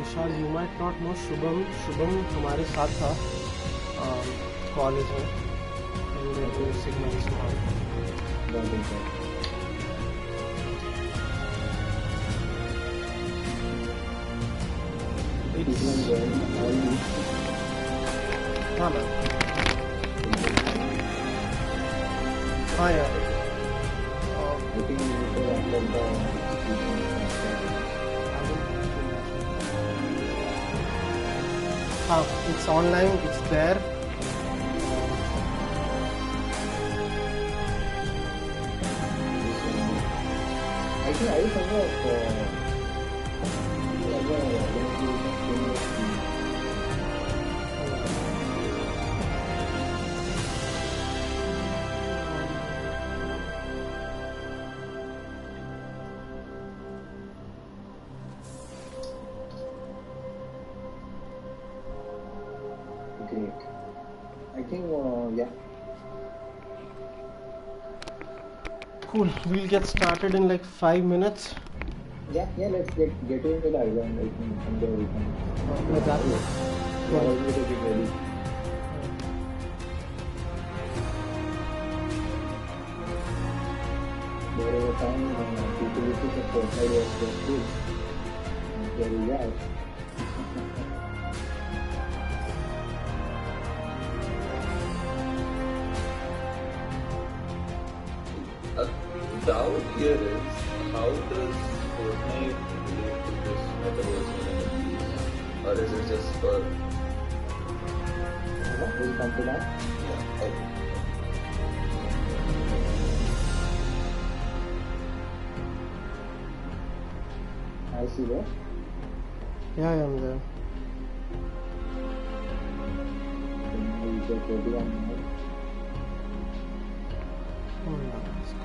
Vishal, you might not know Shubham हमारे साथ था कॉलेज में सिग्नल हाँ मैम, हाँ यार हाँ, it's online, it's there. I think I was somewhere great. I think yeah. Cool. We'll get started in like 5 minutes. Yeah. Let's get into the island. I think from there we can. Exactly. Yeah, I'll get it ready. There was a time people used to support my work for school. There we are. Doubt here is, how does Fortnite relate to this metaverse NFTs? Or is it just for... We'll come to that. Yeah, okay. I see that. Yeah, I am there. So now we get ready on now. Oh, no, that's good.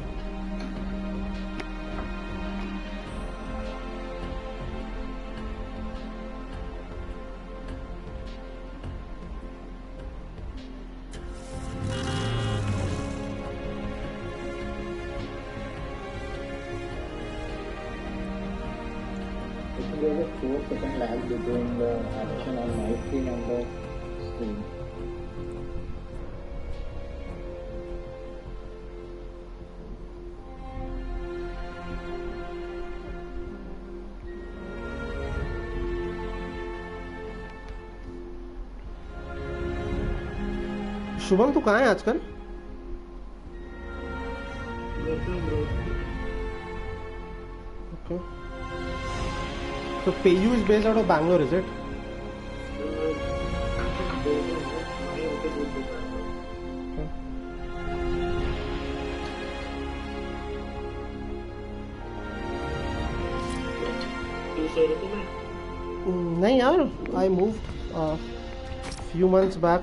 There's a 4-second lag between the action on my screen and the screen. Shubham तू कहाँ है आजकल? Okay. So PayU is based out of Bangalore, is it? नहीं यार, I moved few months back.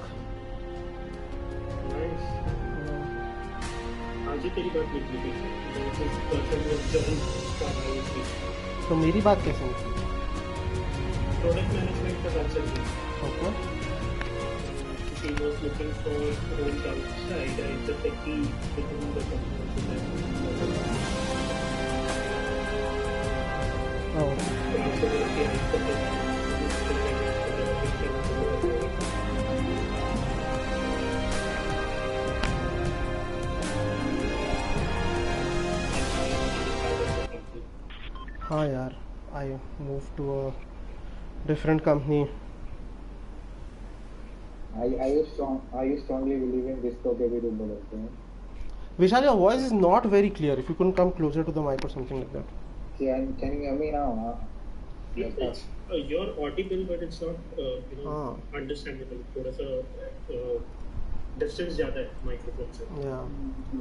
तो मेरी बात कैसे हुई? प्रोडक्ट मैनेजमेंट का बात चल रही है. Okay. She was looking for roles outside and the techie within the company. Oh. हाँ यार, I moved to a different company. I strongly believe in risk of every rumor. Vishal, your voice is not very clear. If you couldn't come closer to the mic or something like that. Yeah, can you hear me now? It's you're audible, but it's not understandable. थोड़ा सा distance ज़्यादा है microphone से. Yeah.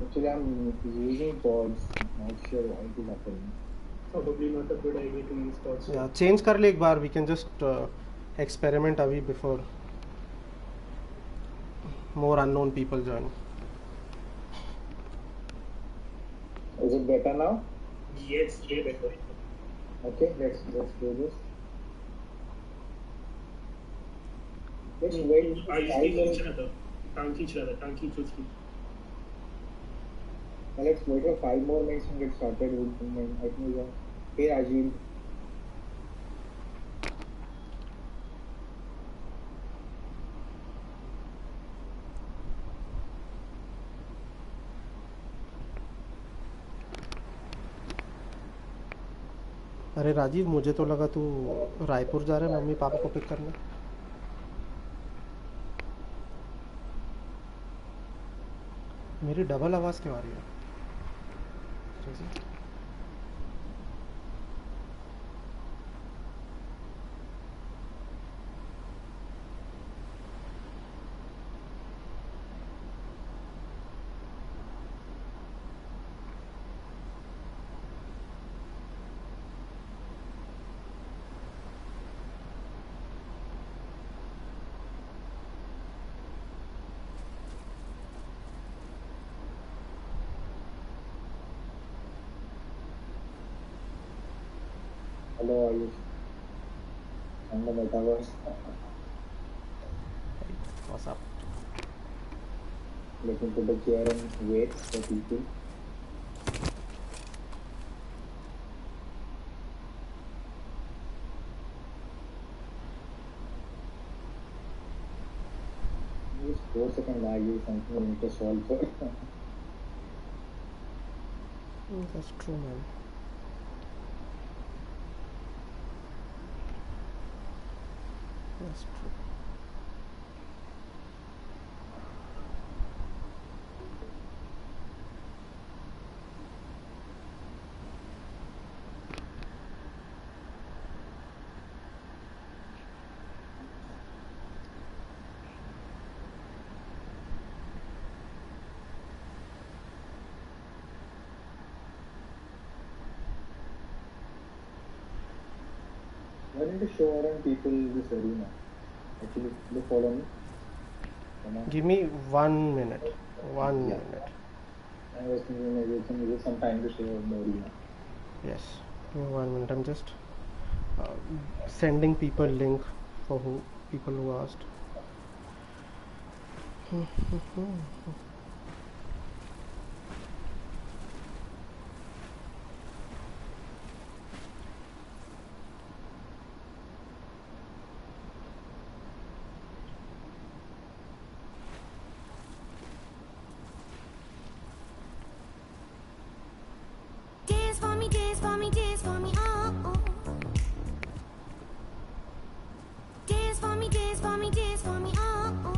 Actually, I'm using pods. Not sure why it is happening. Probably not a good idea to use pods. Yeah. Change कर ले एक बार. We can just experiment अभी before more unknown people join. Is it better now? Yes, yeah, better. Okay, let's do this. Let's wait. टांग खींच रहा था. Let's wait for 5 more minutes and get started with the main. I think hey Ajil. अरे राजीव, मुझे तो लगा तू रायपुर जा रहा है मम्मी पापा को पिक करने। मेरी डबल आवाज़ क्यों आ रही है? Hello, Ayush. I'm the metaverse. What's up? Let me put the chair and wait for people. This 4-second lag is something we need to solve for. That's true, man. That's true. Why don't you show around people this arena? Actually, they follow me. Come on. Give me 1 minute. One minute. I was thinking maybe we can use some time to show the arena. Yes. Give me 1 minute. I'm just sending people link for people who asked. Dance for me, oh, oh. Dance for me, dance for me, dance for me, oh, oh.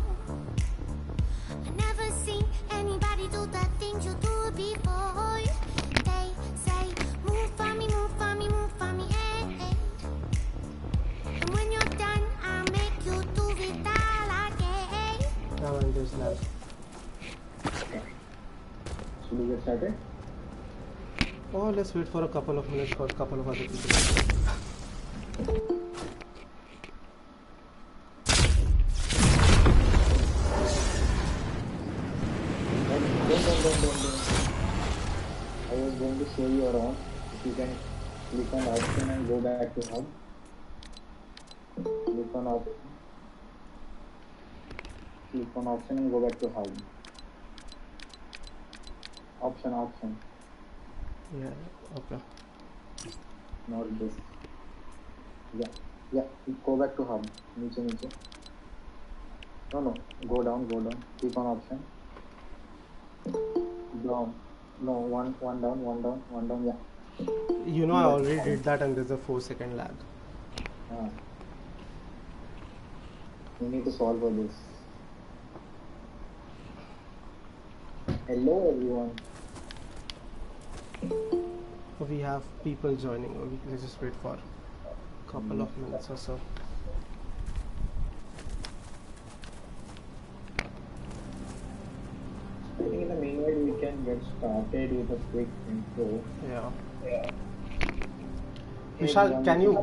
I never seen anybody do the things you do before. They say, move for me, move for me, move for me, eh, eh. And when you're done, I'll make you do it all again. Now I'm just now. Should we get started? Oh, let's wait for a couple of minutes for a couple of other people. Don't. I was going to show you around. If you can click on option and go back to hub. Click on option. Click on option and go back to hub. Option. Yeah, okay. Not this. Yeah. Go back to hub. Niche. No. Go down. Click on option. Down. No, one down. Yeah. You know, I already did that and there's a 4-second lag. We need to solve for this. Hello, everyone. We have people joining. Let's just wait for a couple of minutes or so. I think in the meanwhile we can get started with a quick intro. Yeah. Vishal, can you?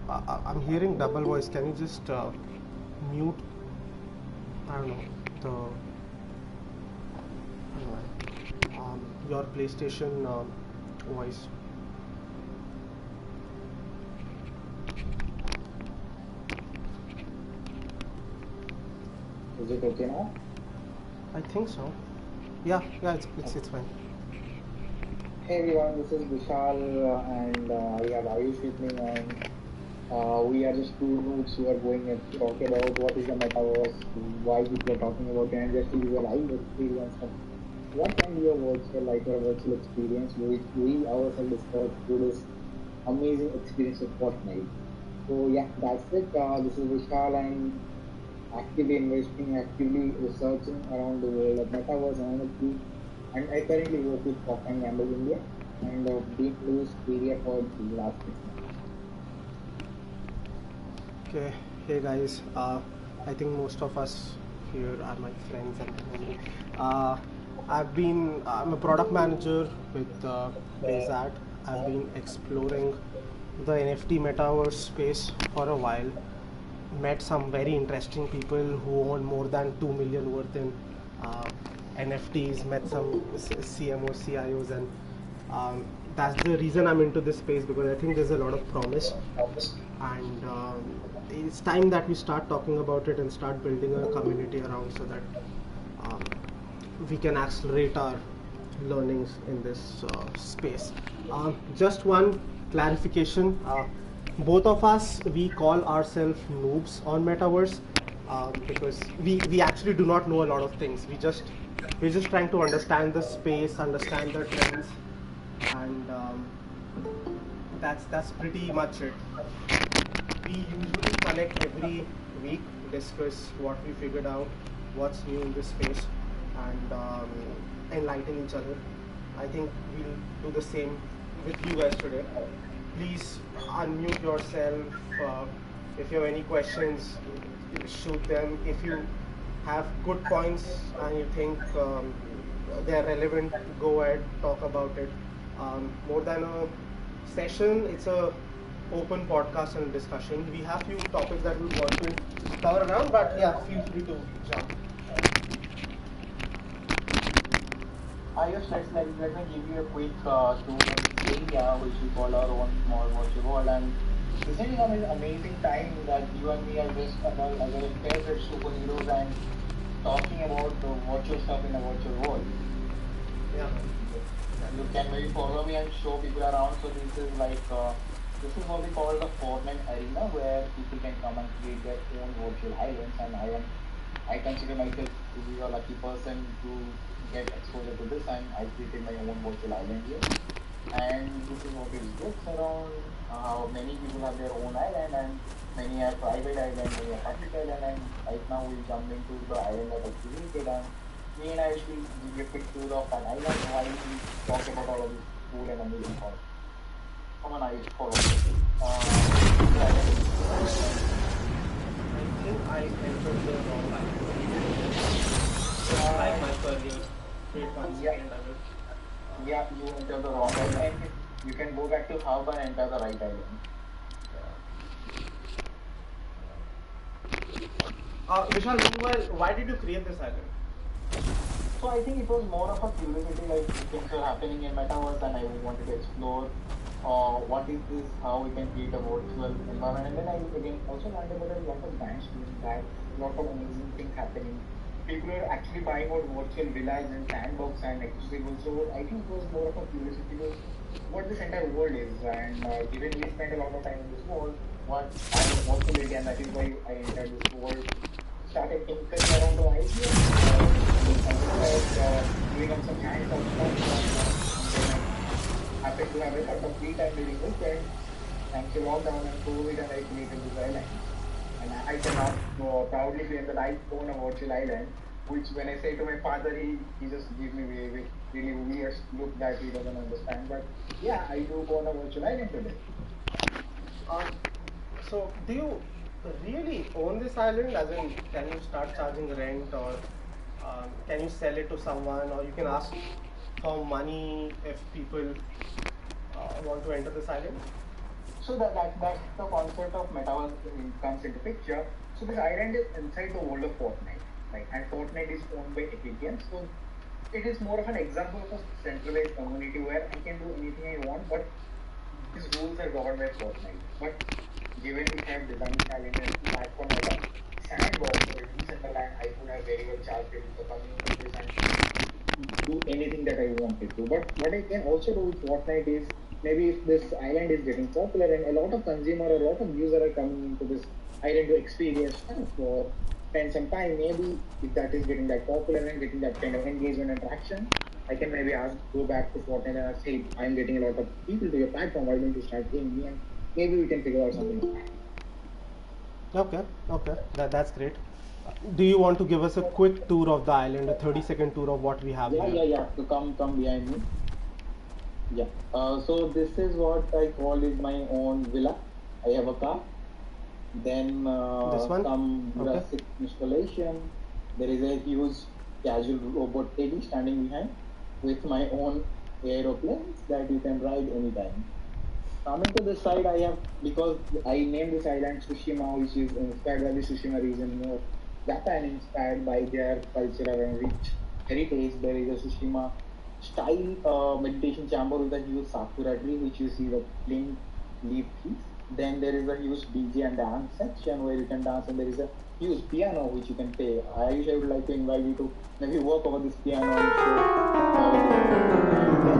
I'm hearing double voice. Can you just mute? I don't know your PlayStation voice. Is it okay now? I think so. Yeah, it's fine. Hey everyone, this is Vishal and we have Ayush with me, and we are just two noobs who are going to talk about what is the metaverse, why people are talking about it, and just to give a live experience of what can be a virtual, like a virtual experience which we ourselves discovered through this amazing experience with Fortnite. So yeah, that's it. This is Vishal and actively investing, actively researching around the world of metaverse and NFT. And I currently work with Procter& and Gamble India and been in this area for the last 6 months. Okay, hey guys. I think most of us here are my friends and family. I'm a product manager with Bezat. I've been exploring the NFT metaverse space for a while. Met some very interesting people who own more than 2 million worth in NFTs. Met some CMOs, CIOs, and that's the reason I'm into this space, because I think there's a lot of promise, and it's time that we start talking about it and start building a community around, so that um, we can accelerate our learnings in this space. Just one clarification, both of us, we call ourselves noobs on metaverse, because we actually do not know a lot of things. We're just trying to understand the space, understand the trends, and that's pretty much it. We usually connect every week, discuss what we figured out, what's new in this space, and enlighten each other. I think we'll do the same with you guys today. Please unmute yourself. If you have any questions, shoot them. If you have good points and you think they're relevant, go ahead, talk about it. More than a session, it's a open podcast and discussion. We have few topics that we want to cover around, but yeah, feel free to jump. I just let me give you a quick tour of this area, which we call our own small virtual world. And this is an amazing time that you and me are just about as a favorite superheroes and talking about the virtual stuff in the virtual world. Yeah. You can maybe follow me and show people around. So this is like this is what we call the Fortnite arena, where people can come and create their own virtual islands. And I consider myself to be a lucky person to get exposure to this, and I created my own virtual island here. And this is what it looks around. How many people have their own island, and many have private island, many have public island. And right now we jump into the island that I created, and me and I will give you a quick tour of that island while we talk about all of this cool and amazing stuff. Come on, I follow. I think I entered the wrong line. Like my earlier Yeah, you enter the wrong island. And you can go back to hub and enter the right island. Vishal, meanwhile, why did you create this island? So I think it was more of a curiosity, like things are happening in metaverse, and I wanted to explore what is this, how we can create a virtual environment. And then I again also learned about a lot of brands doing that, a lot of amazing things happening. People are actually buying out virtual villas and sandbox and accessible. So I think it was more of a curiosity to what this entire world is. And given we spend a lot of time in this world, what I want to build, and that is why I entered this world. Started tinkering around the idea, doing on some hands-on stuff. Happened to have a lot of free time during this, and thanks to lockdown and COVID, and I created this island. And I cannot proudly claim that I own a virtual island, which when I say to my father, he just gives me a really weird look that he doesn't understand. But yeah, I do own a virtual island today. So do you really own this island? As in, can you start charging rent, or can you sell it to someone, or you can ask for money if people want to enter this island? So that's the concept of metaverse comes into picture. So this island is inside the world of Fortnite, right? And Fortnite is owned by Epic Games. So it is more of an example of a centralized community where I can do anything I want, but these rules are governed by Fortnite. But given we have designed this island as a platform as a sandbox or a decentralized, I could have very well charged it with the community and do anything that I wanted to. But what I can also do with Fortnite is, maybe if this island is getting popular and a lot of consumer, a lot of users are coming into this island to experience spend some time, maybe if that is getting that popular and getting that kind of engagement and traction, I can maybe go back to Fortnite and ask, hey, I'm getting a lot of people to your platform. Why don't you start paying me? And maybe we can figure out something. Okay, that's great. Do you want to give us a quick tour of the island, a 30-second tour of what we have here? Yeah. So come behind me. Yeah. So this is what I call is my own villa. I have a car. Then This one? some Okay. basic installation. There is a huge casual robot teddy standing behind with my own aeroplanes that you can ride anytime. Coming to this side, I have, because I named this island Tsushima, which is inspired by the Tsushima region, more Japan inspired by their cultural and rich heritage. There is a Tsushima style meditation chamber with a huge sakura tree, which you see the pink leaf trees. Then there is a huge DJ and dance section where you can dance, and there is a huge piano which you can play. I would like to invite you to maybe work over this piano and show how it is. And then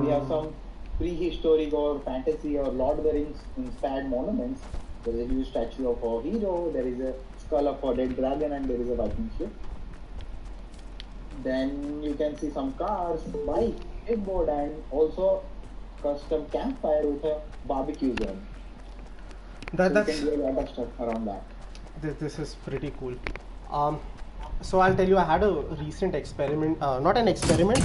we have some prehistoric or fantasy or Lord of the Rings inspired monuments. There is a huge statue of a hero, there is a skull of a dead dragon, and there is a Viking ship. Then you can see some cars, bike, skateboard, and also custom campfire with a barbecue zone. So you can do a lot of stuff around that. This is pretty cool. So I'll tell you, I had a recent experiment, not an experiment,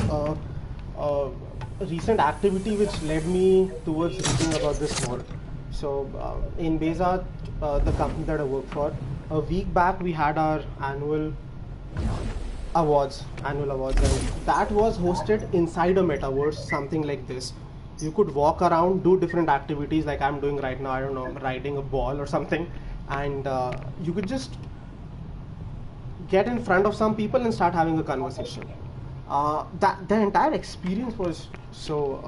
recent activity which led me towards reading about this more. So in Beza, the company that I work for, a week back we had our annual awards, and that was hosted inside a metaverse, something like this. You could walk around, do different activities like I'm doing right now, I don't know, riding a ball or something, and you could just get in front of some people and start having a conversation. That the entire experience was so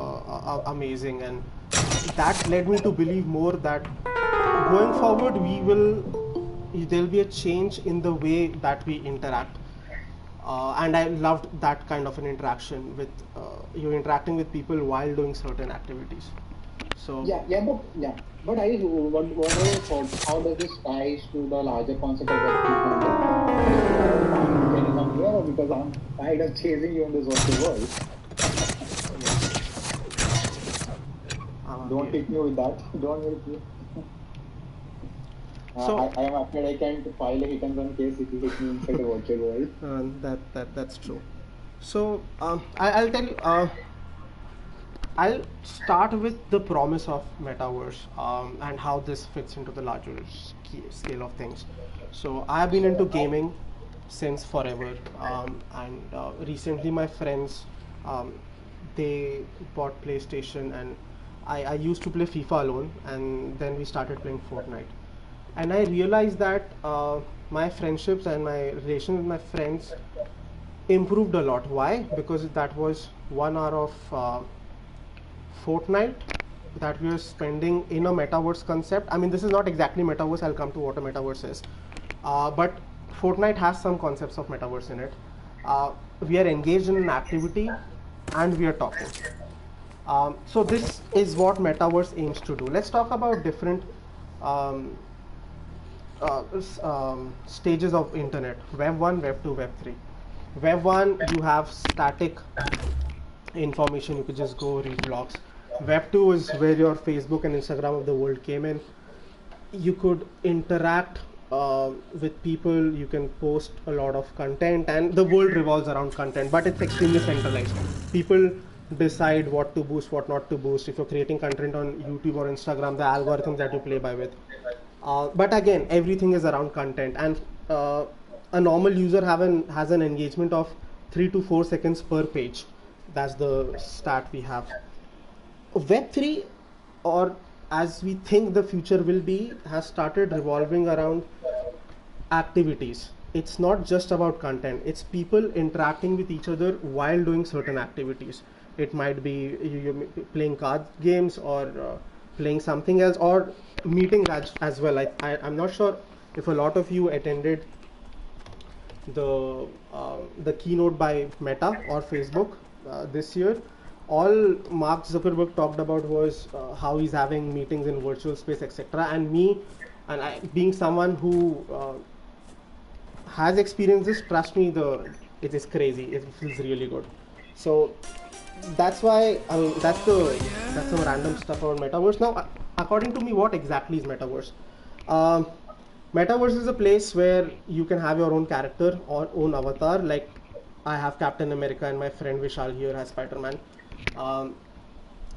amazing, and that led me to believe more that going forward there'll be a change in the way that we interact. And I loved that kind of an interaction with you interacting with people while doing certain activities. So but I what are your thoughts? How does this ties to the larger concept of Web 2.0? Can you come here, because I'm tired of chasing you in this virtual world? Don't hit me with that. Don't hit me. So I am afraid I can't file a hit and run case if you hit me inside the virtual world. That's true. So I'll tell you. I'll start with the promise of metaverse and how this fits into the larger scale of things. So I have been into gaming since forever, and recently my friends they bought PlayStation, and I used to play FIFA alone, and then we started playing Fortnite. And I realized that my friendships and my relation with my friends improved a lot. Why? Because that was 1 hour of Fortnite that we are spending in a metaverse concept. I mean, this is not exactly metaverse. I'll come to what a metaverse is. But Fortnite has some concepts of metaverse in it. We are engaged in an activity and we are talking. So this is what metaverse aims to do. Let's talk about different stages of internet: Web 1, Web 2, Web 3. Web 1, you have static information, you could just go read blogs. Web 2 is where your Facebook and Instagram of the world came in. You could interact with people, you can post a lot of content, and the world revolves around content, but it's extremely centralized. People decide what to boost, what not to boost. If you're creating content on YouTube or Instagram, the algorithms that you play by with. But again, everything is around content, and a normal user has an engagement of 3 to 4 seconds per page. That's the stat we have. Web 3, or as we think the future will be, has started revolving around activities. It's not just about content, it's people interacting with each other while doing certain activities. It might be you playing card games, or playing something else, or meetings as well. I'm not sure if a lot of you attended the keynote by Meta or Facebook this year. All Mark Zuckerberg talked about was how he's having meetings in virtual space, etc. And I, being someone who has experienced this, trust me, it is crazy. It feels really good. So that's why, I mean, that's some random stuff about metaverse. Now, according to me, what exactly is metaverse? Um, Metaverse is a place where you can have your own character or own avatar. Like I have Captain America and my friend Vishal here has Spider-Man. Um,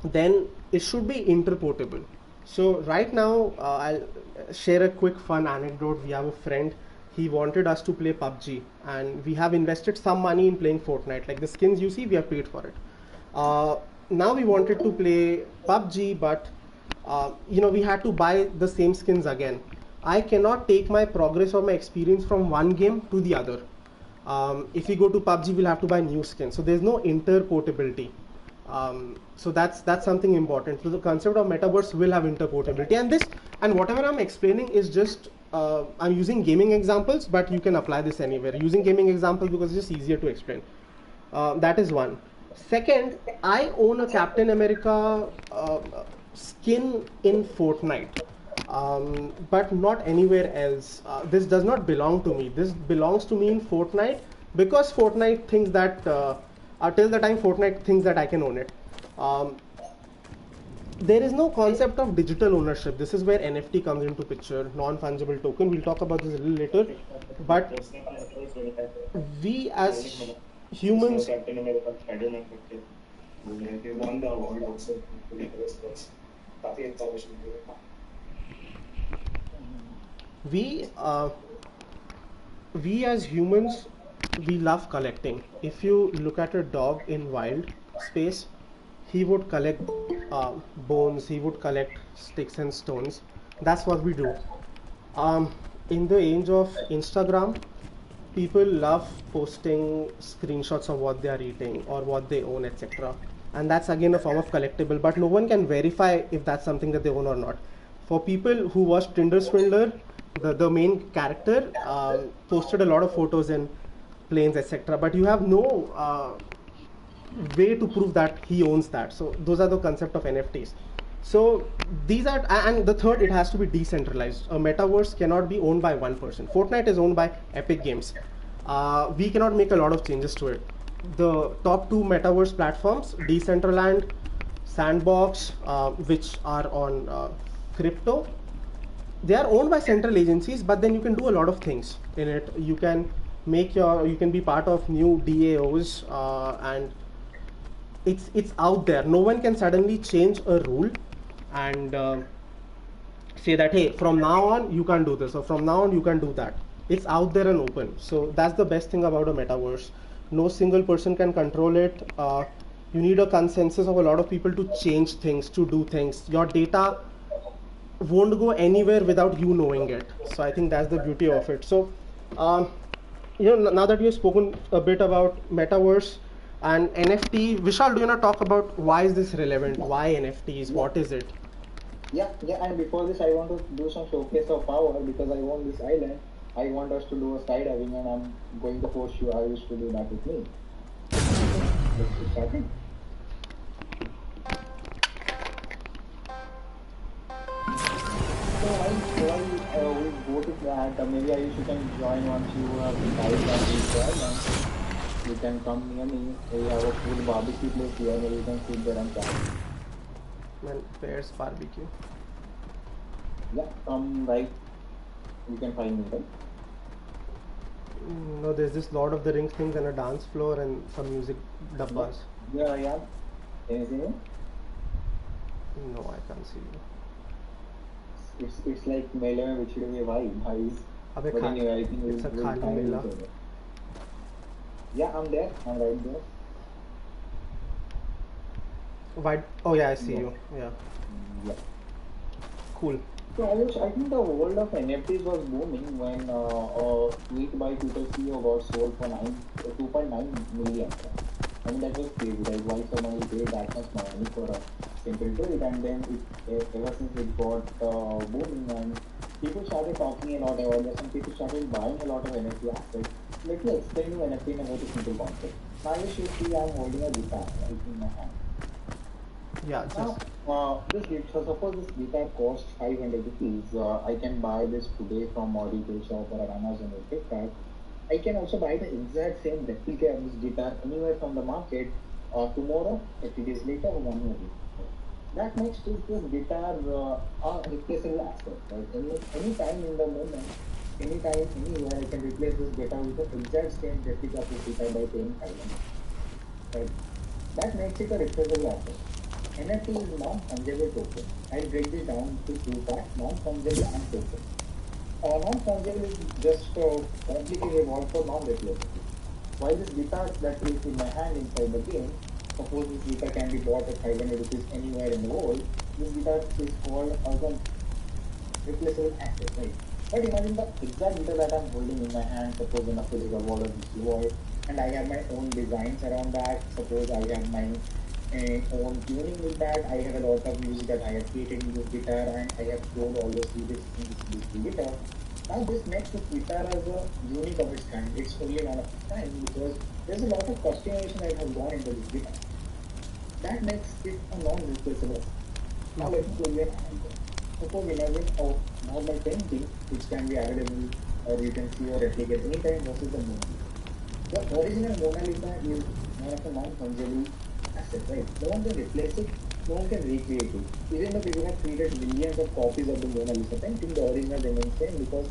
then it should be interportable. So right now, I'll share a quick fun anecdote. We have a friend. He wanted us to play PUBG, and we have invested some money in playing Fortnite. Like the skins you see, we have paid for it. Uh, Now we wanted to play PUBG, but we had to buy the same skins again. I cannot take my progress or my experience from one game to the other. If we go to PUBG, we'll have to buy new skins. So there's no interportability. So that's something important. So the concept of metaverse will have interportability, and whatever I'm explaining is just I'm using gaming examples, but you can apply this anywhere. Using gaming examples because it's just easier to explain. That is one. Second, I own a Captain America skin in Fortnite, but not anywhere else. This does not belong to me. This belongs to me in Fortnite because Fortnite thinks that till the time Fortnite thinks that I can own it. Um, there is no concept of digital ownership. This is where NFT comes into picture, non-fungible token. We'll talk about this a little later. But we as humans, we uh, we as humans, we love collecting. If you look at a dog in wild space, he would collect bones, he would collect sticks and stones. That's what we do. In the age of Instagram, people love posting screenshots of what they are eating or what they own, etc. And that's again a form of collectible, but no one can verify if that's something that they own or not. For people who watch Tinder Swindler, the main character posted a lot of photos in planes, etc. But you have no way to prove that he owns that. So those are the concept of NFTs. So these are, and the third, it has to be decentralized. A metaverse cannot be owned by one person. Fortnite is owned by Epic Games. We cannot make a lot of changes to it. The top two metaverse platforms, Decentraland, Sandbox, which are on crypto, they are owned by central agencies, but then you can do a lot of things in it. You can you can be part of new DAOs, and it's out there. No one can suddenly change a rule and say that, hey, from now on you can't do this, or from now on you can do that. It's out there and open. So that's the best thing about a metaverse. No single person can control it. You need a consensus of a lot of people to change things, to do things. Your data won't go anywhere without you knowing it. So I think that's the beauty of it. So now that we have spoken a bit about metaverse and NFT, Vishal, do you want to talk about why is this relevant? Why NFTs? What is it? Yeah. And before this, I want to do some showcase of power because I own this island. I want us to do a skydiving, and I'm going to force you. I used to do that with me. Let's get started. So while we go to that, maybe you can join once you have decided on this island. You can come near me. We have a food barbecue place here. Maybe you can sit there and chat. Man, where's barbecue? Yeah, come right. You can find me, right? No, there's this Lord of the Rings things and a dance floor and some music dabbas. Yeah. Can you see me? No, I can't see you. It's like मेले में बिछड़े हुए भाई अबे it's a खाली मेला. Yeah, I'm there. I'm right there. Why? Oh yeah, I see you. Yeah. Cool. So I think the world of NFTs was booming when a tweet by Twitter CEO got sold for 2.9 million. I mean, that was crazy. Like, why someone will pay that much money for a simple tweet? And then ever since it got booming, and people started talking a lot about this, and people started buying a lot of NFT assets. Let me explain you NFT in a very simple concept. Now you should see I'm holding a guitar right in my hand. Yeah, just... Now, so suppose this guitar costs 500 rupees. I can buy this today from a retail shop or Amazon or Flipkart. I can also buy the exact same replica of this guitar anywhere from the market tomorrow, 30 days later, or 1 year later. That makes this guitar a replaceable asset, right? Any time in the moment, anytime, anywhere, I can replace this guitar with the exact same replica of this guitar by paying 500, right? That makes it a replaceable asset. NFT is non-fungible token. I'll break this down to two parts: non-fungible and token. Non-fungible is just a complicated word for non-replaceable. While this guitar that is in my hand inside the game, suppose this guitar can be bought at 500 rupees anywhere in the world, this guitar is called as a replaceable asset, right? But imagine the exact guitar that I'm holding in my hand, suppose in a physical world or digital world, and I have my own designs around that. Suppose I have my own tuning with that. I have a lot of music that I have created in this guitar, and I have stored all those lyrics in this guitar. Now this makes this guitar as a unique of its kind. It's only one of its kind because there's a lot of customization that has gone into this guitar. That makes it a non-replaceable. Now let me give you an example. Suppose imagine a normal painting which can be available or you can see or replicate anytime versus the Mona Lisa. The original Mona Lisa is one of the non-fungible assets, right? No one can replace it, no one can recreate it. Even though people have created millions of copies of the Mona Lisa painting, the original remains same because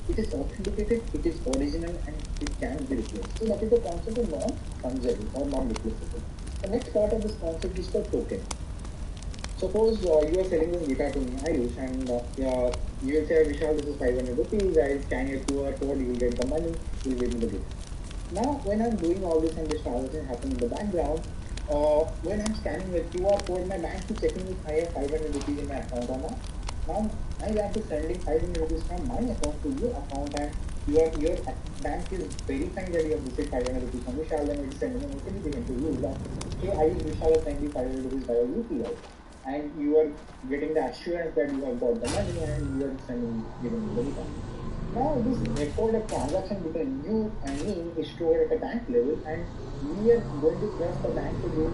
it is authenticated, it is original, and it can be replaced. So that is the concept of non-fungible or non-replaceable. The next part of this concept is called token. Suppose you are selling this guitar to me, Ayush, and you will say, Vishal, this is 500 rupees, I will scan your QR code, you will get the money, you will give me the gift. Now, when I'm doing all this and this transaction happening in the background, when I'm scanning the QR code, my bank is checking if I have 500 rupees in my account or not. Now, I have to sending 500 rupees from my account to your account, and your bank is verifying that you have received 500 rupees from Vishal, and it is sending a notification to you that, hey, I Vishal has sent you 500 rupees via UPI. And you are getting the assurance that you have got the money and you are giving me the refund. Now this record of transaction between you and me is stored at a bank level, and we are going to trust the bank to do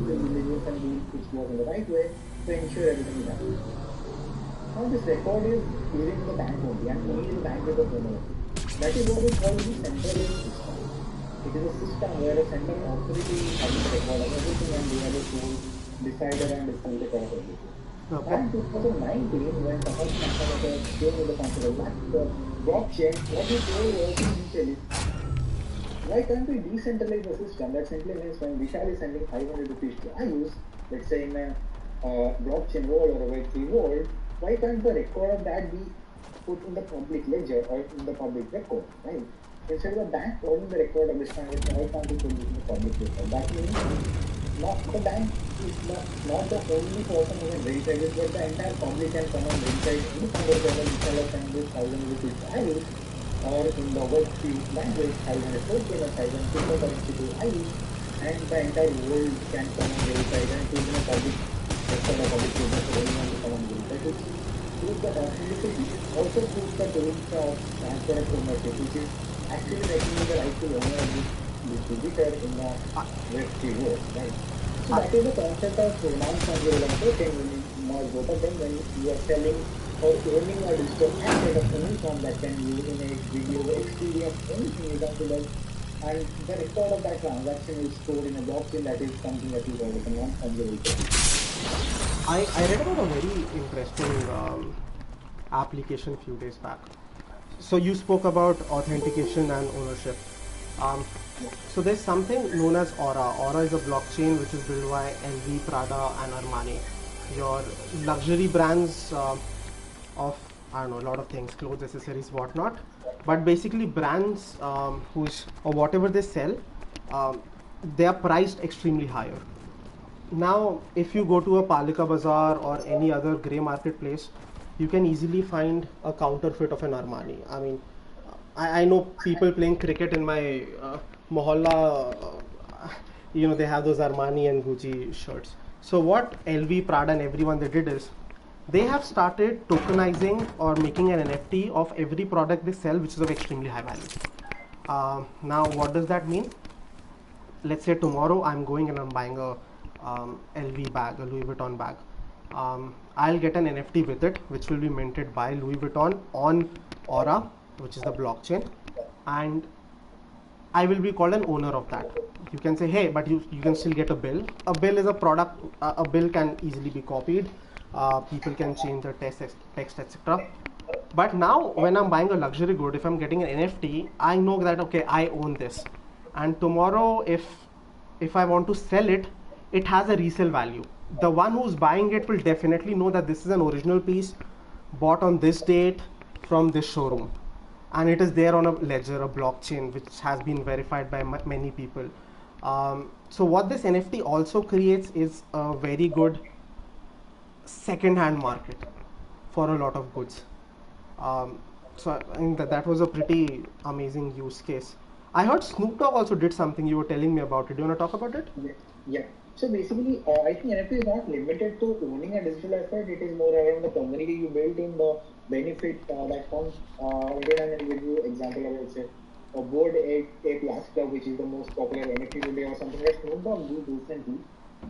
the diligence and do its work in the right way to ensure everything is happening. Now this record is within the bank only, and only the bank is the owner. That is what is called the centralized system. It is a system where a central authority has the record of everything, and they have a tool decided and decided across everything. Okay. And 2019, when the first Microsoft came with the concept of blockchain, what we told was initially, why can't we decentralize the system? That simply means when Vishal is sending 500 rupees to Ayush, let's say in a blockchain world or a Web3 world, why can't the record of that be put in the public ledger or in the public record, right? Instead of the bank holding the record of this transaction, why can't we put it in the public record? That means the bank is not the only person who can verify this, but the entire public can come and verify any kind of level Vishal has sent this 1,000 rupees to Ayush, or in the Web3 language, 500 token or 1,000 cryptocurrency to Ayush, and the entire world can come and verify it and put in a public record or public record for anyone to come and verify it. Prove the authenticity, also proves the truth of transfer of ownership, which is actually making you the rightful owner of this distributor in the Web3 world, right? So that is the concept of non-fungible and token when you merge both of them, when you are selling or owning a digital asset of any form that can be image, video, experience, anything you consider, and the record of that transaction is stored in a blockchain. That is something that you call as a non-fungible token. I read about a very interesting application a few days back. So you spoke about authentication and ownership. So there's something known as Aura. Aura is a blockchain which is built by LV, Prada, and Armani. Your luxury brands of, I don't know, a lot of things, clothes, accessories, whatnot. But basically brands or whatever they sell, they are priced extremely higher. Now, if you go to a Palika Bazaar or any other grey marketplace, you can easily find a counterfeit of an Armani. I mean, I know people playing cricket in my mohalla, they have those Armani and Gucci shirts. So what LV, Prada and everyone they did is, they have started tokenizing or making an NFT of every product they sell which is of extremely high value. Now, what does that mean? Let's say tomorrow I'm going and I'm buying a LV bag, a Louis Vuitton bag. I'll get an NFT with it, which will be minted by Louis Vuitton on Aura, which is the blockchain, and I will be called an owner of that. You can say, hey, but you can still get a bill. A bill is a product. A bill can easily be copied. People can change the text, etc. But now when I'm buying a luxury good, if I'm getting an NFT, I know that okay, I own this, and tomorrow if I want to sell it, it has a resale value. The one who's buying it will definitely know that this is an original piece bought on this date from this showroom, and it is there on a ledger, a blockchain, which has been verified by many people. So what this NFT also creates is a very good second-hand market for a lot of goods. So I think that was a pretty amazing use case. I heard Snoop Dogg also did something. You were telling me about it. Do you want to talk about it? Yeah. So basically, I think NFT is not limited to owning a digital asset. It is more around the community you build in, the benefit that comes. Again, I'll give you example of, let's say, a Bored Ape Yacht Club, which is the most popular NFT today, or something like Snoop Dogg did recently.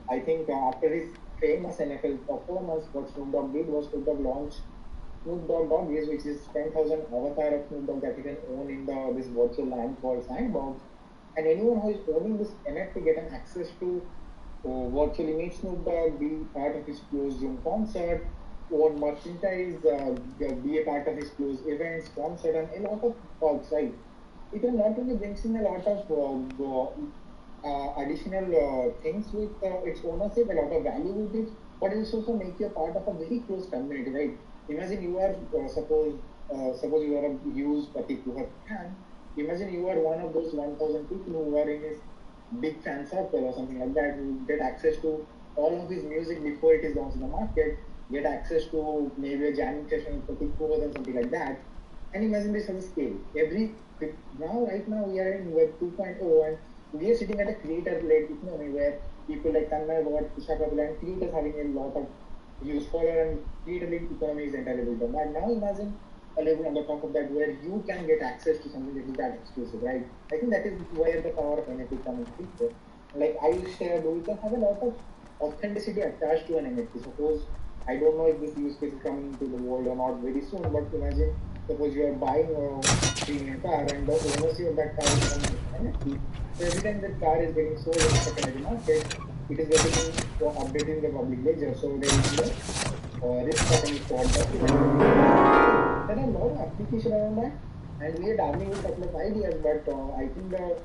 I think after his famous NFL performance, what Snoop Dogg did was Snoop Dogg launched Snoop Dogg Doggies, which is 10,000 avatar of Snoop Dogg that you can own in this virtual land called Sandbox. And anyone who is owning this NFT get an access to virtually meet Snoop Dogg, be part of his closed room concert, own merchandise, be a part of his closed events, concert, and a lot of perks, right? It will not only brings in a lot of additional things with its ownership, a lot of value with it, but it will also make you a part of a very close community, right? Imagine you are, suppose you are a huge particular fan. Imagine you are one of those 1,000 people who are in his big fan circle or something like that, who get access to all of his music before it is launched in the market, get access to maybe a jamming session with particular and something like that. And imagine this as a scale. Right now, we are in Web 2.0 and we are sitting at a creator-led economy where people like Tanmay, Bhagat, Isha Kapil, and creators having a lot of views follower and creator-led economy is entirely built on. And now imagine a level on the top of that where you can get access to something that is that exclusive, right? I think that is where the power of NFT comes in picture. Like I will share, we can have a lot of authenticity attached to an NFT. Suppose I don't know if this use case is coming into the world or not very soon, but imagine suppose you are buying a premium car and the ownership of that car is coming with NFT. So every time that car is getting sold in the secondary market, it is getting updated in the public ledger. So there is no risk of any fraud. There are a lot of applications around that, and we are dabbling with a couple of ideas, but I think the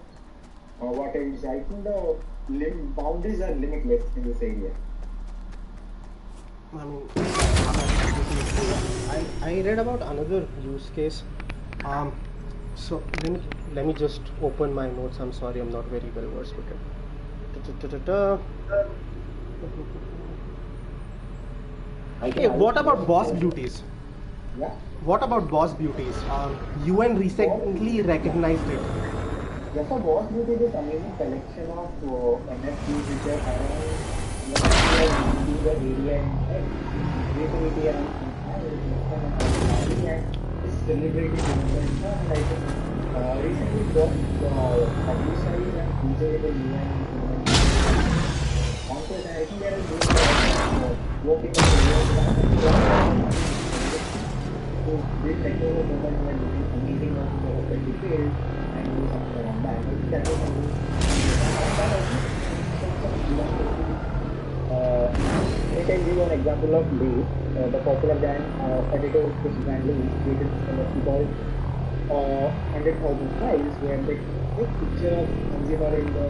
boundaries are limitless in this area. I mean, I read about another use case. So let me just open my notes. I'm sorry, I'm not very well versed with it. Hey, what about Boss Beauties? Yeah. What about Boss Beauties? UN recently recognized it. Yeah, so Boss Beauty is an amazing collection of NFTs which are around the area and creativity and is celebrating and I think recently got publicized and featured in the UN conference, and I think there is working on to build technical movement and amazing work in the respective field and do something around that. I think that was something. Let me give you an example of Lee, the popular brand, editor fish brand Lee, created an NFT called 100,000 Smiles, where they take picture of consumer in the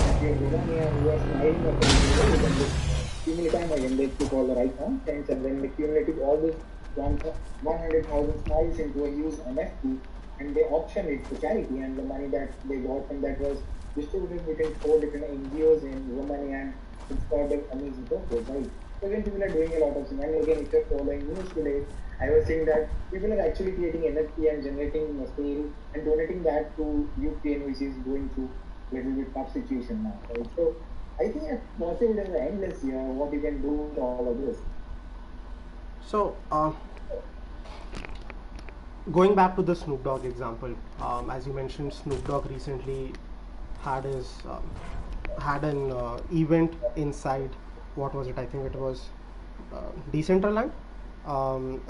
country of Romania who are smiling at the accumulate time again, they took all the right contents and then they accumulated all this 100,000 smiles into a huge NFT and they auctioned it to charity, and the money that they got from that was distributed between 4 different NGOs in Romania, and it's got an amazing purpose, right? So again, people are doing a lot of things. And again, if you're following news today, I was saying that people are actually creating NFT and generating a sale and donating that to Ukraine, which is going through a little bit tough situation now, right? So I think it's possible is endless here, what you can do with all of this. So, going back to the Snoop Dogg example, as you mentioned, Snoop Dogg recently had an event inside, what was it? I think it was Decentraland, and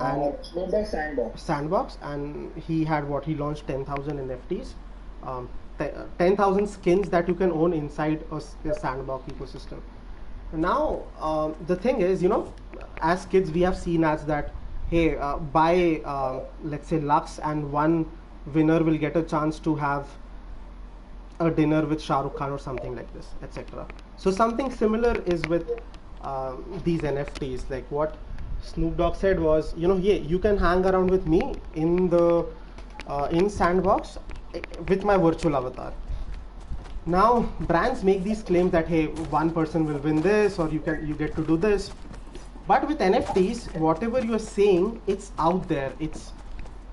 Snoop Dogg Sandbox. Sandbox, and he launched 10,000 NFTs, um, 10,000 skins that you can own inside a sandbox ecosystem. Now, the thing is, as kids, we have seen as that, hey, buy, let's say, Lux, and one winner will get a chance to have a dinner with Shah Rukh Khan or something like this, etc. So something similar is with these NFTs. Like what Snoop Dogg said was, yeah, you can hang around with me in the in Sandbox with my virtual avatar. Now brands make these claims that, hey, one person will win this, or you get to do this. But with NFTs, whatever you are saying, it's out there. It's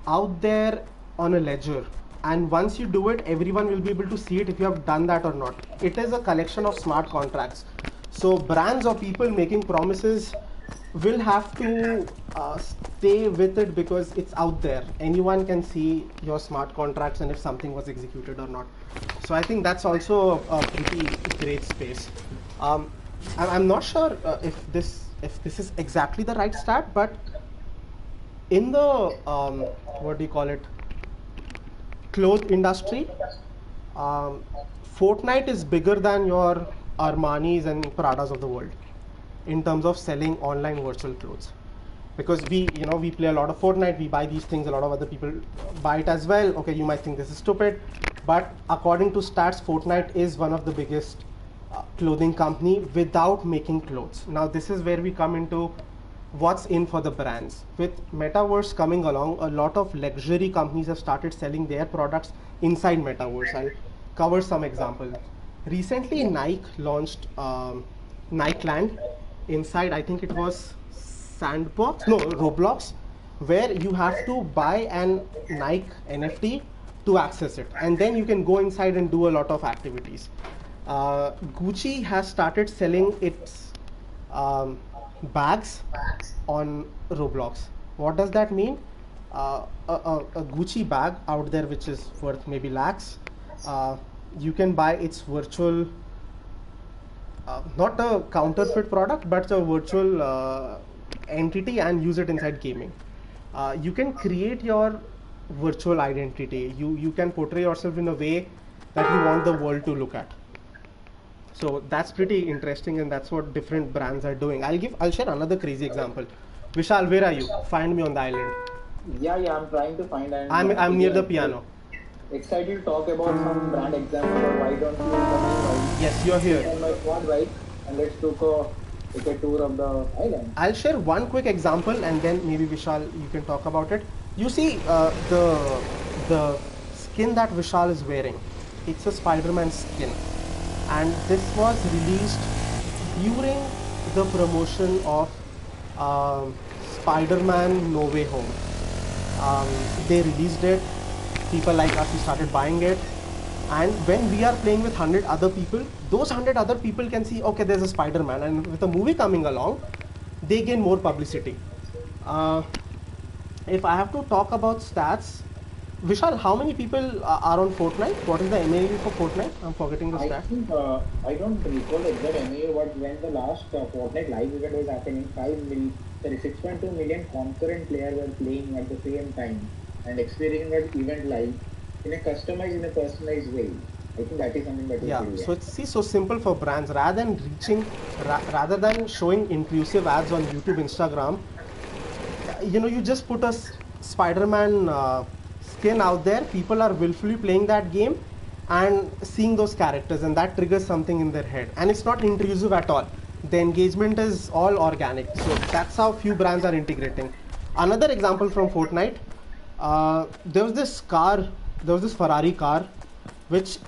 out there on a ledger. And once you do it, everyone will be able to see it if you have done that or not. It is a collection of smart contracts. So brands or people making promises will have to stay with it because it's out there. Anyone can see your smart contracts and if something was executed or not. So I think that's also a pretty great space. I'm not sure if this is exactly the right stat, but in the what do you call it, cloth industry, Fortnite is bigger than your Armanis and Pradas of the world in terms of selling online virtual clothes, because we play a lot of Fortnite, we buy these things, a lot of other people buy it as well. Okay, you might think this is stupid, but according to stats, Fortnite is one of the biggest clothing company without making clothes. Now this is where we come into what's in for the brands. With metaverse coming along, a lot of luxury companies have started selling their products inside metaverse. I'll cover some examples. Recently Nike launched Nikeland inside, I think it was Roblox, where you have to buy an Nike NFT to access it, and then you can go inside and do a lot of activities. Gucci has started selling its bags on Roblox. What does that mean? A Gucci bag out there which is worth maybe lakhs, you can buy its virtual, not a counterfeit product, but a virtual entity, and use it inside gaming. You can create your virtual identity. You can portray yourself in a way that you want the world to look at. So that's pretty interesting, and that's what different brands are doing. I'll share another crazy example. Vishal, where are you? Find me on the island. Yeah, I'm trying to find. And I'm near the piano. Excited to talk about some brand examples, or why don't you come? Yes, you're here. On my phone, right? And let's take a tour of the island. I'll share one quick example, and then maybe Vishal, you can talk about it. You see, the skin that Vishal is wearing, it's a Spider-Man skin, and this was released during the promotion of Spider-Man No Way Home. They released it. People like us, we started buying it, and when we are playing with 100 other people, those 100 other people can see, okay, there's a Spider-Man, and with a movie coming along, they gain more publicity. If I have to talk about stats, Vishal, how many people are on Fortnite? What is the MAU for Fortnite? I'm forgetting the stat. I think I don't recall the exact MAU, but when the last Fortnite live event was happening, 6.2 million concurrent players were playing at the same time and experiencing that event live in a personalized way. I think that is something that is so it's so simple for brands. Rather than showing intrusive ads on YouTube, Instagram, you just put a Spider-Man skin out there. People are willfully playing that game and seeing those characters, and that triggers something in their head, and it's not intrusive at all. The engagement is all organic. So that's how few brands are integrating. Another example from Fortnite, there was this Ferrari car which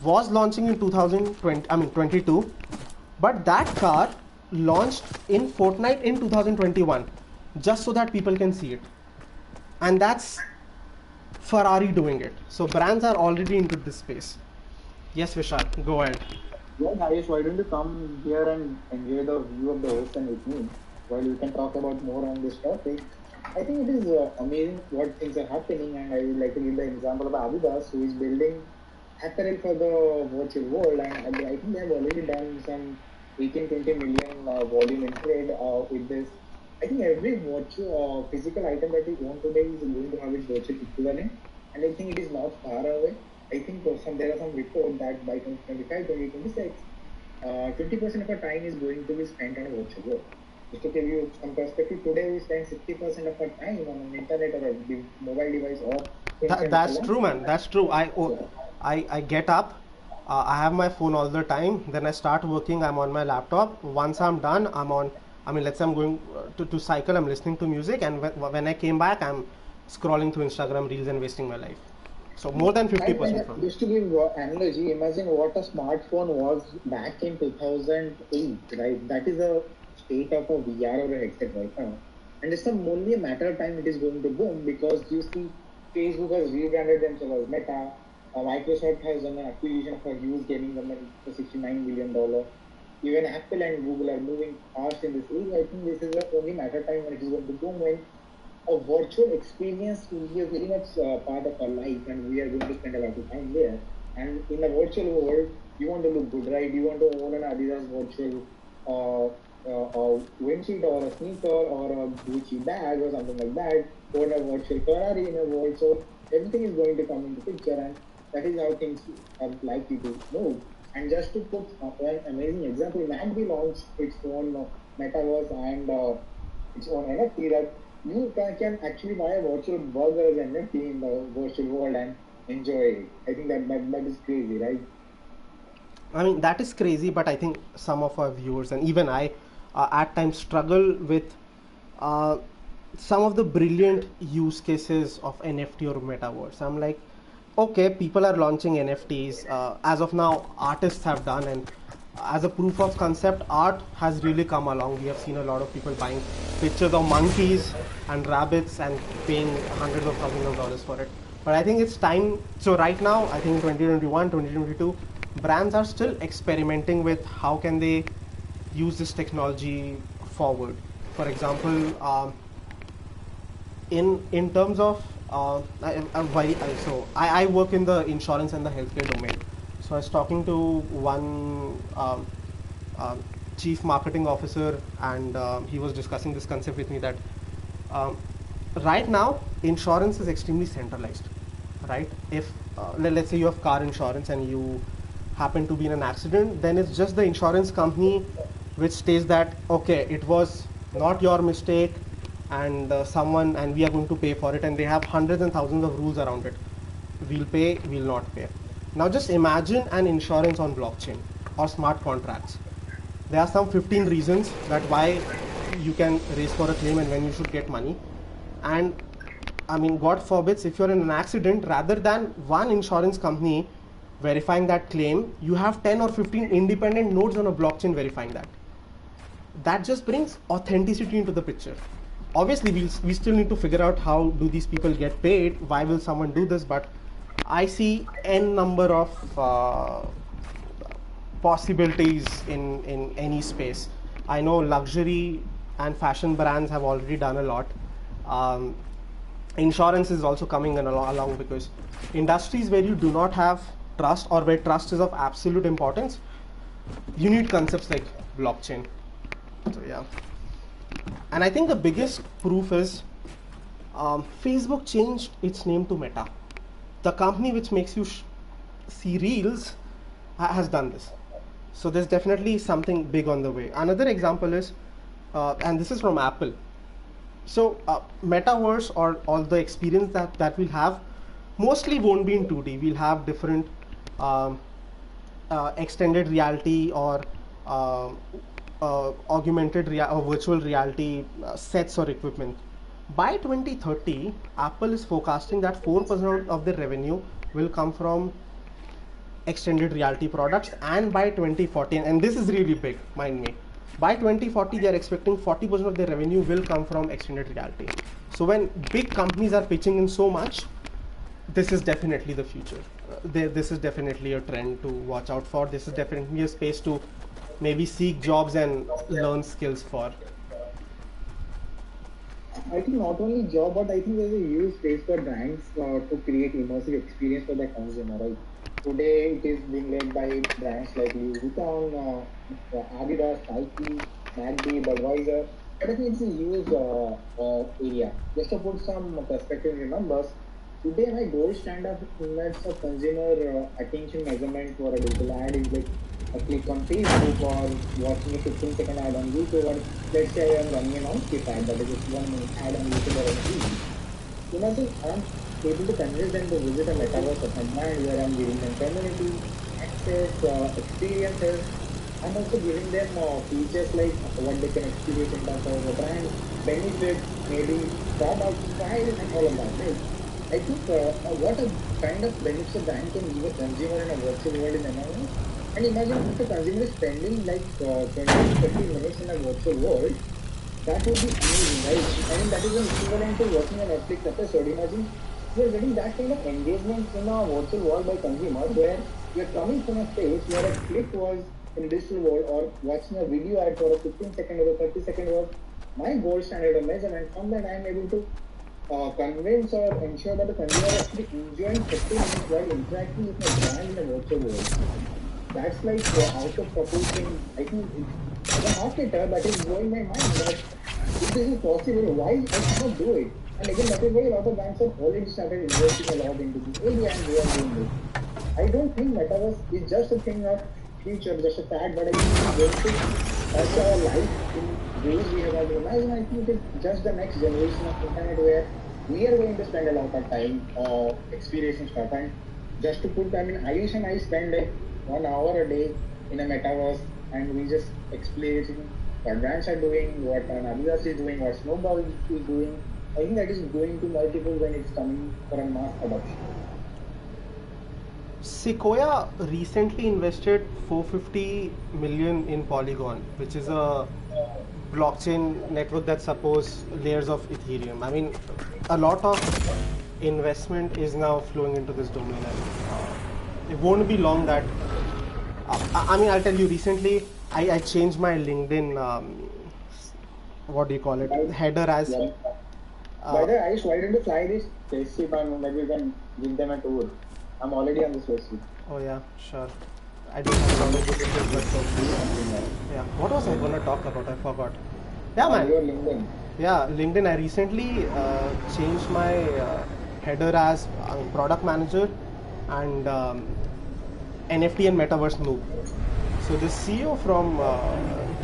was launching in 22, but that car launched in Fortnite in 2021 just so that people can see it, and that's Ferrari doing it. So brands are already into this space. Yes, Vishal, go ahead. Yeah, Harish, why don't you come here and enjoy the view of the ocean with me while we can talk about more on this topic. I think it is amazing what things are happening, and I would like to give the example of Adidas, who is building apparel for the virtual world, and I think they have already done some 18-20 million volume in trade with this. I think every virtual physical item that we own today is going to have its virtual equivalent, and I think it is not far away. I think there are some reports that by 2025, 2026, 20% of our time is going to be spent on a virtual world. Just to give you some perspective, today we spend 60% of our time on an internet or a mobile device or That's true, man. That's true. I get up, I have my phone all the time. Then I start working. I'm on my laptop. Once I'm done, I'm on. I mean, let's say I'm going to cycle. I'm listening to music, and when I came back, I'm scrolling through Instagram reels and wasting my life. So more than 50% from it. Just to give analogy, imagine what a smartphone was back in 2008, right? That is a state of a VR or a headset right now. And it's only a matter of time it is going to boom, because you see Facebook has rebranded themselves as Meta. Microsoft has done an acquisition of a huge gaming company for $69 billion. Even Apple and Google are moving fast in this area. I think this is only matter of time when it is going to boom, when a virtual experience will be a very much part of our life, and we are going to spend a lot of time there. And in a virtual world, you want to look good, right? You want to own an Adidas virtual windshield or a sneaker or a Gucci bag or something like that, own a virtual Ferrari in a world. So everything is going to come into picture, and that is how things are likely to move. And just to put an amazing example, McDonald's launched its own metaverse and its own NFT, that you can actually buy a virtual burger as an NFT in the virtual world and enjoy it. I think that is crazy, right? I mean, that is crazy, but I think some of our viewers and even I at times struggle with some of the brilliant use cases of NFT or metaverse. I'm like, okay, people are launching NFTs. As of now, artists have done, and as a proof of concept, art has really come along. We have seen a lot of people buying pictures of monkeys and rabbits and paying hundreds of thousands of dollars for it. But I think it's time. So right now, I think 2021, 2022, brands are still experimenting with how can they use this technology forward. For example, in terms of I work in the insurance and the healthcare domain. So I was talking to one chief marketing officer, and he was discussing this concept with me that right now insurance is extremely centralized, right? If let's say you have car insurance and you happen to be in an accident, then it's just the insurance company which states that okay, it was not your mistake, and we are going to pay for it, and they have hundreds and thousands of rules around it. We'll pay, we'll not pay. Now just imagine an insurance on blockchain or smart contracts. There are some 15 reasons that why you can raise for a claim and when you should get money. And I mean, God forbids, if you're in an accident, rather than one insurance company verifying that claim, you have 10 or 15 independent nodes on a blockchain verifying that. That just brings authenticity into the picture. Obviously, we still need to figure out how do these people get paid, why will someone do this, but I see n number of possibilities in any space. I know luxury and fashion brands have already done a lot. Insurance is also coming along because industries where you do not have trust or where trust is of absolute importance, you need concepts like blockchain. So yeah. And I think the biggest proof is Facebook changed its name to Meta. The company which makes you see reels has done this. So there's definitely something big on the way. Another example is, and this is from Apple. So metaverse or all the experience that we'll have mostly won't be in 2D. We'll have different extended reality or augmented or virtual reality sets or equipment. By 2030, Apple is forecasting that 4% of their revenue will come from extended reality products, and by 2040, and this is really big, mind me, by 2040 they are expecting 40% of their revenue will come from extended reality. So when big companies are pitching in so much, this is definitely the future. This is definitely a trend to watch out for. This is definitely a space to maybe seek jobs and learn skills for. I think not only job, but I think there's a huge space for brands to create immersive experience for the consumer, right? Today it is being led by brands like Louis Vuitton, Adidas, Nike, McD, Budweiser. But I think it's a huge area. Just to put some perspective in numbers, today my gold standard units of consumer attention measurement for a digital ad is like a click on Facebook or watching a 15-second ad on YouTube, or let's say I am running on skip ad, that is just 1 minute ad on YouTube or on TV. Imagine I'm able to convince them to visit a metaverse of my mind where I'm giving them community, access, experiences, and also giving them features like what they can experience in terms of the brand, benefits, maybe product, price, and all of that, right? I think what a kind of benefits a brand can give a consumer in a virtual world in MMO. And imagine if the consumer is spending like 20 to 30 minutes in a virtual world, that would be amazing, right? I mean, that is an equivalent to watching a Netflix episode. Imagine you're getting that kind of engagement in a virtual world by consumers where you're coming from a space where a click was in a digital world, or watching a video ad for a 15-second or a 30-second was my gold standard of measurement. From that, I'm able to convince or ensure that the consumer is actually enjoying 30 minutes while interacting with my brand in a virtual world. That's like out of proportion. I think as a marketer, that is blowing my mind that if this is possible, why I cannot do it? And again, that is why a lot of banks have already started investing a lot into this area and they are doing this. I don't think metaverse is just a thing of future, just a fad, but I think it's going to also our life in ways we have never imagined. I think it's just the next generation of internet where we are going to spend a lot of time experiencing stuff. And just to put, I mean, Ayush and I spend like 1 hour a day in a metaverse, and we just explain what brands are doing, what Adidas is doing, what Snowball is doing. I think that is going to multiple when it's coming for a mass adoption. Sequoia recently invested 450 million in Polygon, which is a blockchain network that supports layers of Ethereum. I mean, a lot of investment is now flowing into this domain, and it won't be long that. I mean, I'll tell you. Recently, I changed my LinkedIn. What do you call it? Header as. Yeah. By the way, Ayush, why don't you fly this spaceship and maybe we can give them a tour? I'm already on the spaceship. Oh yeah, sure. I don't have a lot of details, but yeah. What was I gonna talk about? I forgot. Yeah, man. Your LinkedIn. Yeah, LinkedIn. I recently changed my header as product manager and NFT and metaverse noob. So the CEO from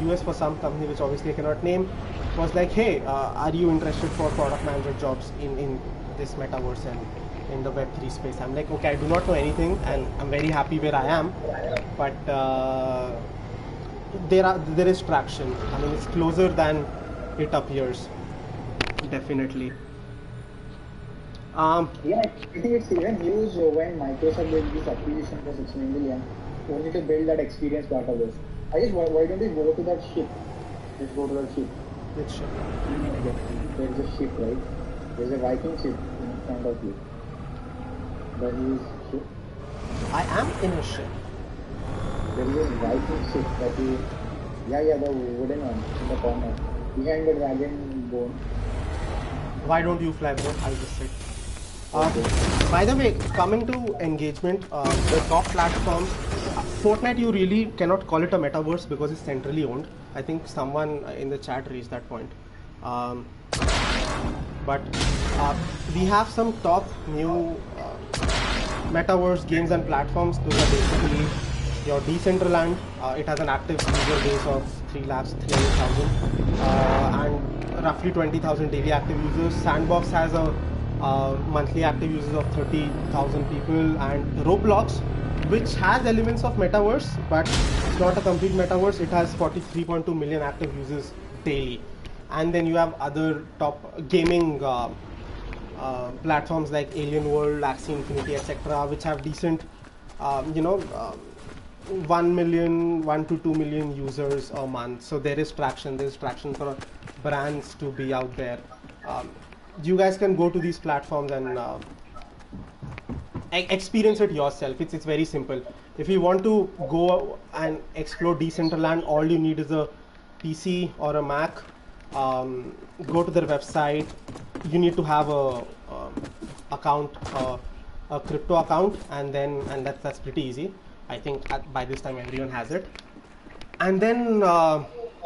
US for some company, which obviously I cannot name, was like, hey, are you interested for product manager jobs in this metaverse and in the Web3 space? I'm like, okay, I do not know anything and I'm very happy where I am, but there is traction. I mean, it's closer than it appears, definitely. Yeah, I think it's even huge when Microsoft did this acquisition for 16 million, only to build that experience part of this. I guess why don't we go to that ship? Let's go to that ship. Which ship? There's a ship, right? There's a Viking ship in front of you. The huge ship. I am in a ship. There is a Viking ship that is, yeah, the wooden one in the corner, behind the dragon bone. Why don't you fly, bro? I'll just sit. By the way, coming to engagement, the top platform, Fortnite, you really cannot call it a metaverse because it's centrally owned. I think someone in the chat raised that point. But we have some top new metaverse games and platforms. Those are basically your Decentraland. It has an active user base of 3,300,000 and roughly 20,000 daily active users. Sandbox has a monthly active users of 30,000 people, and Roblox, which has elements of metaverse, but it's not a complete metaverse. It has 43.2 million active users daily. And then you have other top gaming platforms like Alien World, Axie Infinity, etc., which have decent, 1 to 2 million users a month. So there is traction. There is traction for brands to be out there. You guys can go to these platforms and experience it yourself. It's very simple. If you want to go and explore Decentraland, all you need is a PC or a Mac. Go to their website. You need to have a account, a crypto account, and that's pretty easy. I think by this time everyone has it. And then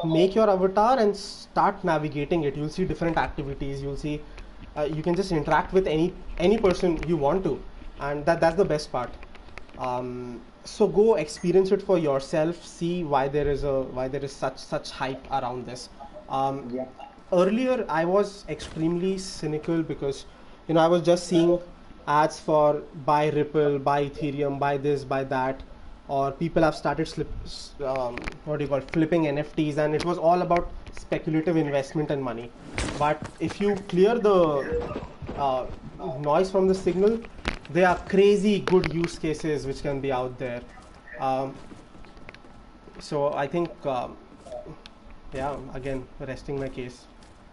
make your avatar and start navigating it. You'll see different activities. You'll see You can just interact with any person you want to, and that's the best part. So go experience it for yourself. See why there is such hype around this. Yeah. Earlier, I was extremely cynical because I was just seeing ads for buy Ripple, buy Ethereum, buy this, buy that, or people have started what do you call flipping NFTs, and it was all about speculative investment and money. But if you clear the noise from the signal, there are crazy good use cases which can be out there. So I think, yeah, again, resting my case.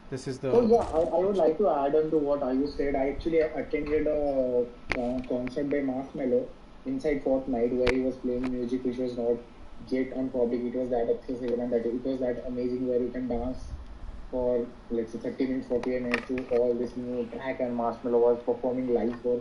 This is So the. yeah, I would like to add on to what Ayush said. I actually attended a concert by Marshmello inside Fortnite where he was playing music which was not yet on public. It was that accessible and that it was that amazing where you can dance for let's say 30 minutes, 40 minutes to all this new track, and Marshmello was performing live for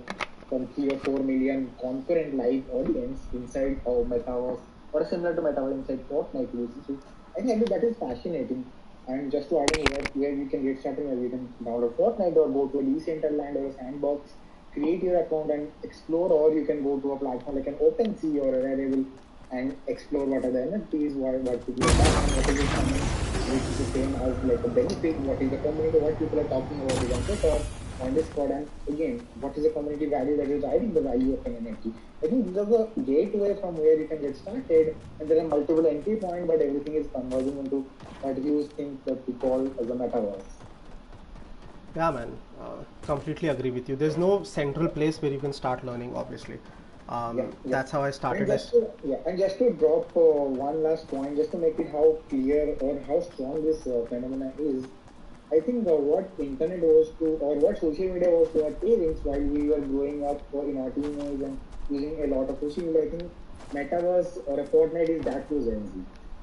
some 3 or 4 million concurrent live audience inside a metaverse or similar to metaverse inside Fortnite. I think that is fascinating. And just to add in where you can get started, where you can download Fortnite or go to a Decentraland or a sandbox, create your account and explore, or you can go to a platform like an OpenSea or a Rarible and explore what are the NFTs, what could be a and what is it coming, which is the same as like a benefit, what is the community, what people are talking about it on Twitter, on Discord, and again, what is the community value that is driving the value of an NFT. I think these are the gateway from where you can get started, and there are multiple entry points, but everything is converging into that huge thing that we call as a metaverse. Yeah, man, completely agree with you. There's no central place where you can start learning, obviously. That's how I started. And just to drop one last point, just to make it how clear or how strong this phenomena is, I think what internet was to, or what social media was to our parents while we were growing up in our teenage and using a lot of social media, I think metaverse or a Fortnite is that to Gen Z.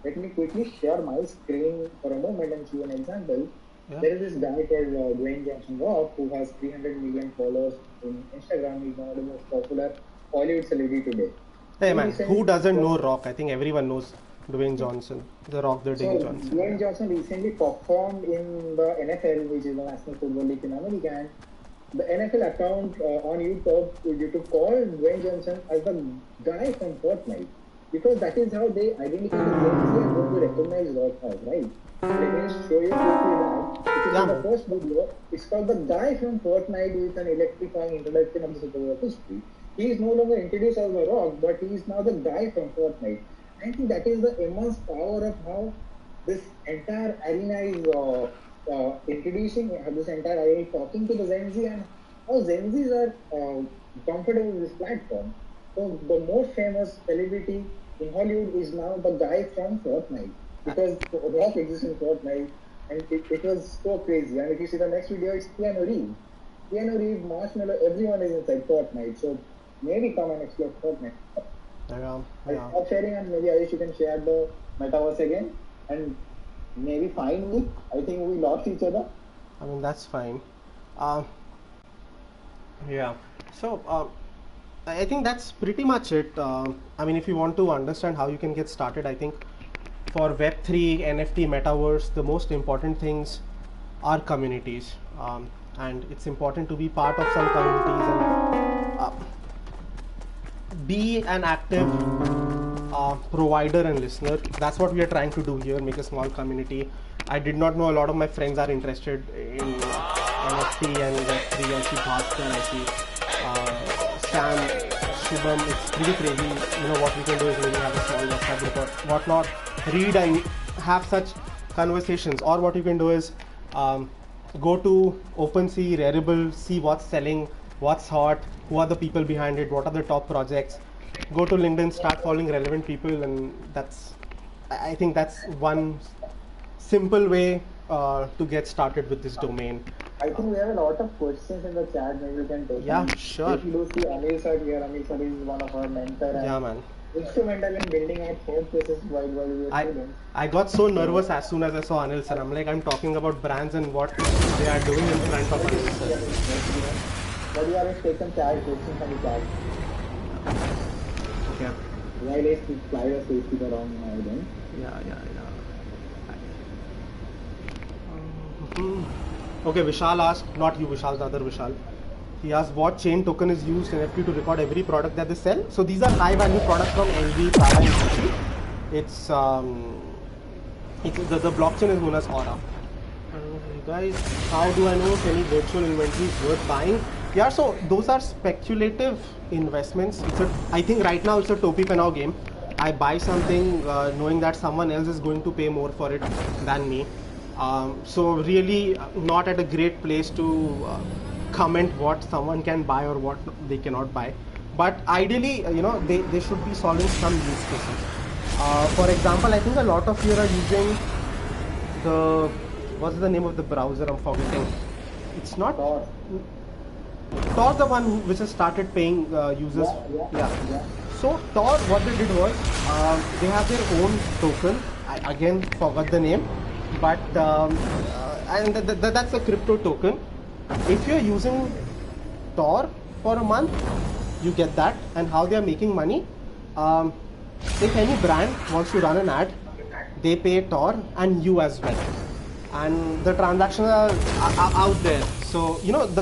Let me quickly share my screen for a moment and show an example. Yeah. There is this guy called Dwayne Johnson Rock who has 300 million followers in Instagram. He's one of the most popular Hollywood celebrity today. Hey man, who doesn't know Rock? I think everyone knows Dwayne Johnson, the Rock, the Dwayne Johnson. Dwayne Johnson recently performed in the NFL, which is the National Football League in America, and the NFL account on YouTube called Dwayne Johnson as the guy from Fortnite, because that is how they identify the Gen Z and going to recognize Rock as, right? Let me just show you quickly that. It is in the first video. It's called The Guy from Fortnite with an electrifying introduction of the superhero history. He is no longer introduced as The Rock, but he is now the guy from Fortnite. I think that is the immense power of how this entire arena is introducing, this entire arena is talking to the Gen Z, and how Gen Zs are comfortable with this platform. So the most famous celebrity in Hollywood is now the guy from Fortnite, because Rock exists in Fortnite, and it was so crazy. And if you see the next video, it's Keanu Reeves. Keanu Reeves, Marshmello, everyone is inside Fortnite. So maybe come and explore Fortnite. Yeah. I'll sharing, and maybe Ayush, you can share the metaverse again, and maybe find me. I think we lost each other. I mean, that's fine. Yeah. So I think that's pretty much it. I mean, if you want to understand how you can get started, I think for Web3, NFT, metaverse, the most important things are communities, and it's important to be part of some communities and be an active provider and listener. That's what we are trying to do here, make a small community. I did not know a lot of my friends are interested in NFT and Web3. I see Bhaskar, I see Sam, Shubham. It's pretty crazy. What we can do is maybe have a small WhatsApp group or whatnot, read and have such conversations. Or what you can do is go to OpenSea, Rarible, see what's selling, what's hot, who are the people behind it, what are the top projects. Go to LinkedIn, start following relevant people, and I think that's one simple way to get started with this domain. I think we have a lot of questions in the chat. Maybe we can take. Yeah, sure. If you do see Anil sir here, Anil sir is one of our mentors. Yeah, man. Instrumental in building out four places while we were students. I got so nervous as soon as I saw Anil sir. I'm like, I'm talking about brands and what they are doing in front of Anil sir. But you have to take some questions from the chat. Okay. While it's fly your safety around now then. Yeah. Okay, Vishal asked, not you Vishal, the other Vishal. He asked what chain token is used in NFT to record every product that they sell. So these are high value products from NV, Prada and Gucci. The blockchain is known as Aura. Guys, how do I know if any virtual inventory is worth buying? Yeah, so those are speculative investments. I think right now it's a Topi Penau game. I buy something knowing that someone else is going to pay more for it than me. So really not at a great place to comment what someone can buy or what they cannot buy. But ideally, they should be solving some use cases. For example, I think a lot of you are using what's the name of the browser? I'm forgetting. It's not Tor, the one which has started paying users. Yeah. So Tor, what they did was they have their own token. I again forgot the name, but and that's a crypto token. If you're using Tor for a month, you get that. And how they are making money? If any brand wants to run an ad, they pay Tor and you as well. And the transactions are out there. So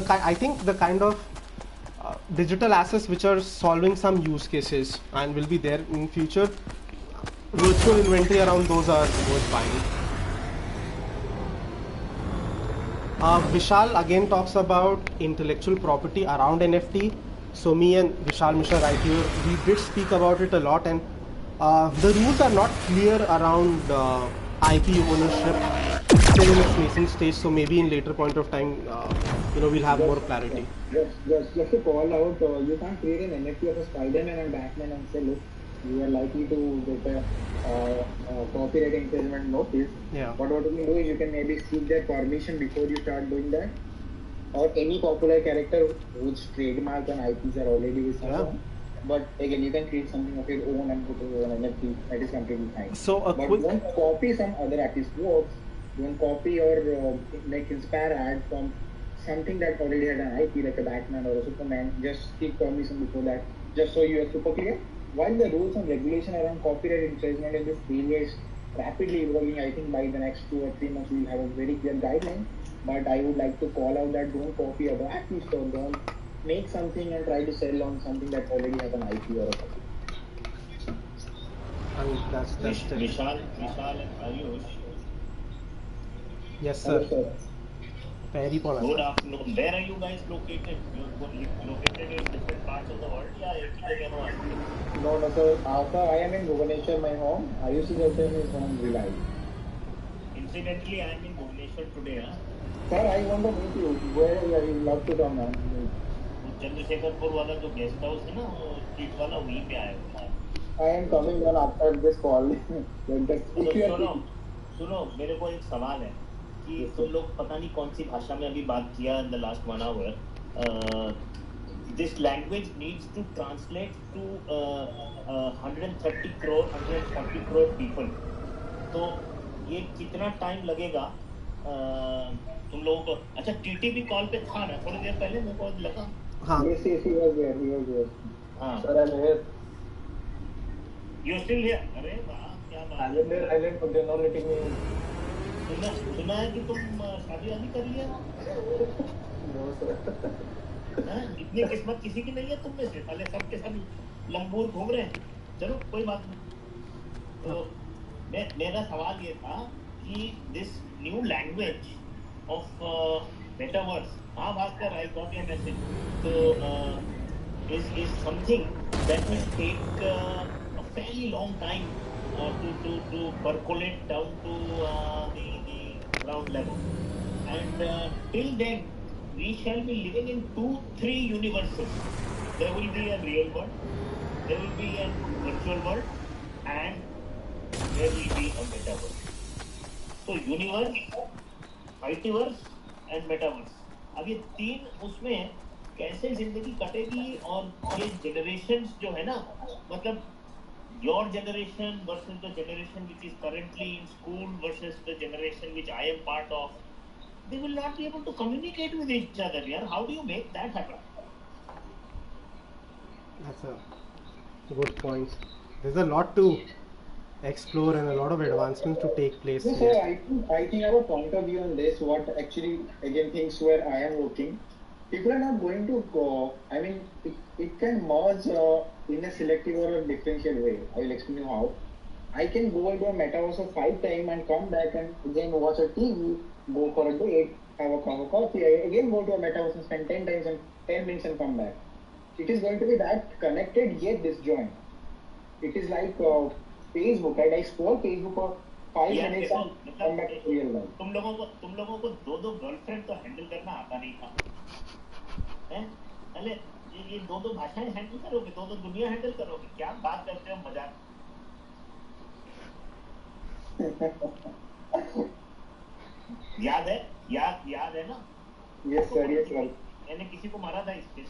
I think the kind of digital assets which are solving some use cases and will be there in future, virtual inventory around those are worth buying. Vishal again talks about intellectual property around NFT. So me and Vishal Mishra right here, we did speak about it a lot, and the rules are not clear around IP ownership. It's still in its nascent stage, so maybe in later point of time, we'll have more clarity. Just to call out, you can't create an NFT of a Spider-Man and Batman and say, look, we are likely to get a copyright infringement notice. Yeah. But what you can do is you can maybe seek their permission before you start doing that. Or any popular character whose trademark and IPs are already with someone. Yeah. But again, you can create something of your own and put it on NFT. That is completely fine. So don't copy some other artist's works. Don't copy or inspire ad from something that already had an IP like a Batman or a Superman. Just seek permission before that. Just so you are super clear. While the rules and regulation around copyright infringement in this area is rapidly evolving, I think by the next 2 or 3 months we will have a very clear guideline. But I would like to call out that don't copy other artists or don't make something and try to sell on something that already has an IP or a copy. That's Vishal and Ayush. Yes, sir. Hello, sir. Good afternoon. Where are you guys located? You're located in different parts of the world? No, sir. I am in Bhubaneswar, my home. Ayush is also in his home, Vilai. Incidentally, I am in Bhubaneswar today. Huh? Sir, I want to meet you. Where are you? Love to come, man. Chandrashekharpur वाला जो guest house है ना वो street वाला वहीं पे आया हुआ है. I am coming on after this call. सुनो मेरे को एक सवाल है कि तुम लोग पता नहीं कौन सी भाषा में अभी बात किया in the last 1 hour. This language needs to translate to 130 crore, 140 crore people. तो ये कितना टाइम लगेगा तुम लोगों को? अच्छा टीटी भी कॉल पे था ना थोड़ी देर पहले मेरे को लगा. हाँ. Yes, he was there. हाँ. Sir, I'm here. You're still here? अरे वाह क्या बात है. Island, but they're not letting me. सुना है कि तुम शादी वादी कर लिया? No, sir. इतनी किस्मत किसी की नहीं है तुम में से. पहले सबके सब लंबूर घूम रहे हैं. चलो कोई बात नहीं. तो मेरा सवाल ये था कि this new language of metaverse. हाँ Bhaskar, I got your message. So is something that will take a fairly long time to percolate down to the ground level. And till then, we shall be living in 2-3 universes. There will be a real world, there will be a virtual world, and there will be a metaverse. So universe, multiverse and metaverse. अब ये 3 उसमें कैसे जिंदगी कटेगी और ये generations जो है ना मतलब your generation versus the generation which is currently in school versus the generation which I am part of, they will not be able to communicate with each other. Yeah? How do you make that happen? That's a good point. There's a lot to explore and a lot of advancements to take place Yes, yet. I think I have a point of view on this. What actually, again, things where I am working, people are not going to go. I mean, it can merge in a selective or a differential way. I will explain you how. I can go into a metaverse of 5 times and come back and again watch a TV, go for a date, have a cup of coffee, I again go to a metaverse and spend 10 times and 10 minutes and come back. It is going to be that connected yet disjoint. It is like Facebook, right? I scroll Facebook for 5 minutes and come back to real life. तुम लोगों को दो girlfriend तो handle करना आता नहीं था, हैं? अरे ये दो भाषाएं हैंडल करोगे, दो दुनिया हैंडल करोगे, क्या बात करते हो, मजाक। याद है ना? Yes sir, yes sir. मैंने किसी को मारा था इसके।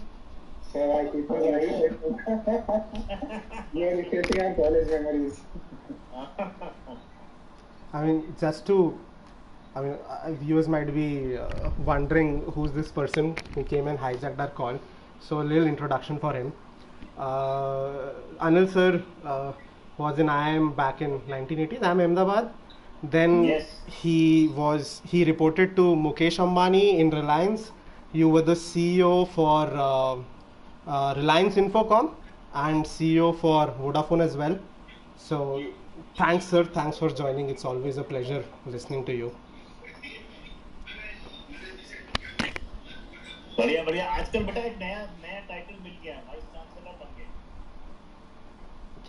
Sir, I keep on right. You are refreshing our college memories. I mean, viewers might be wondering who's this person who came and hijacked our call. So a little introduction for him. Anil sir was in IIM back in 1980s, IIM Ahmedabad. Then Yes. he reported to Mukesh Ambani in Reliance. You were the CEO for Reliance Infocom and CEO for Vodafone as well. So thanks sir, thanks for joining. It's always a pleasure listening to you. बढ़िया आजकल बेटा एक नया title मिल गया, vice chancellor बन गए।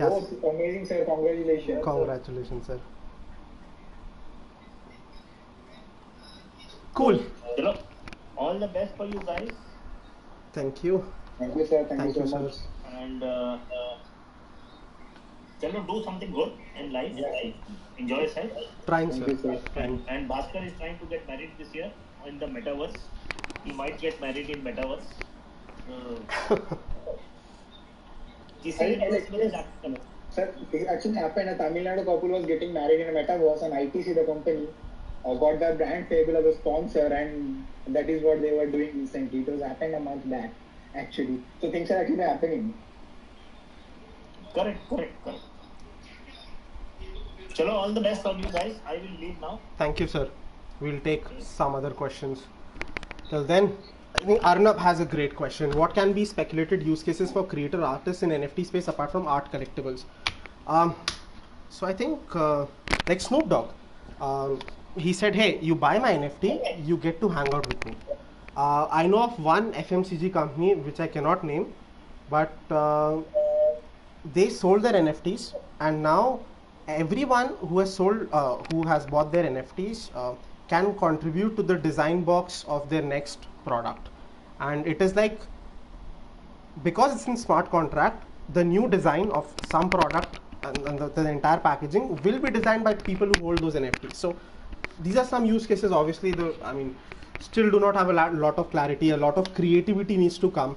Oh, amazing sir, congratulations. Congratulations sir. Cool. चलो, all the best for you guys. Thank you. Thank you sir, thank you so sir. much. And chalo, do something good in life. Yeah. Enjoy yourself. Trying Thank sir. you, sir. Trying. And Bhaskar is trying to get married this year in the metaverse. He might get married in metaverse. Sir, it actually happened. A Tamil Nadu couple was getting married in a metaverse, and ITC, the company, got the brand Fable as a sponsor, and that is what they were doing recently. It was happened a month back, actually. So things are actually happening. Correct. Chalo, all the best for you guys. I will leave now. Thank you sir. We'll take some other questions. Till then, I think Arnab has a great question. What can be speculated use cases for creator artists in NFT space apart from art collectibles? So I think like Snoop Dogg, he said, hey, you buy my NFT, you get to hang out with me. I know of one FMCG company which I cannot name, but they sold their NFTs, and now everyone who has bought their NFTs can contribute to the design box of their next product. And it is like, because it's in smart contract, the new design of some product and the entire packaging will be designed by people who hold those NFTs. So these are some use cases. Obviously, still do not have a lot of clarity. A lot of creativity needs to come.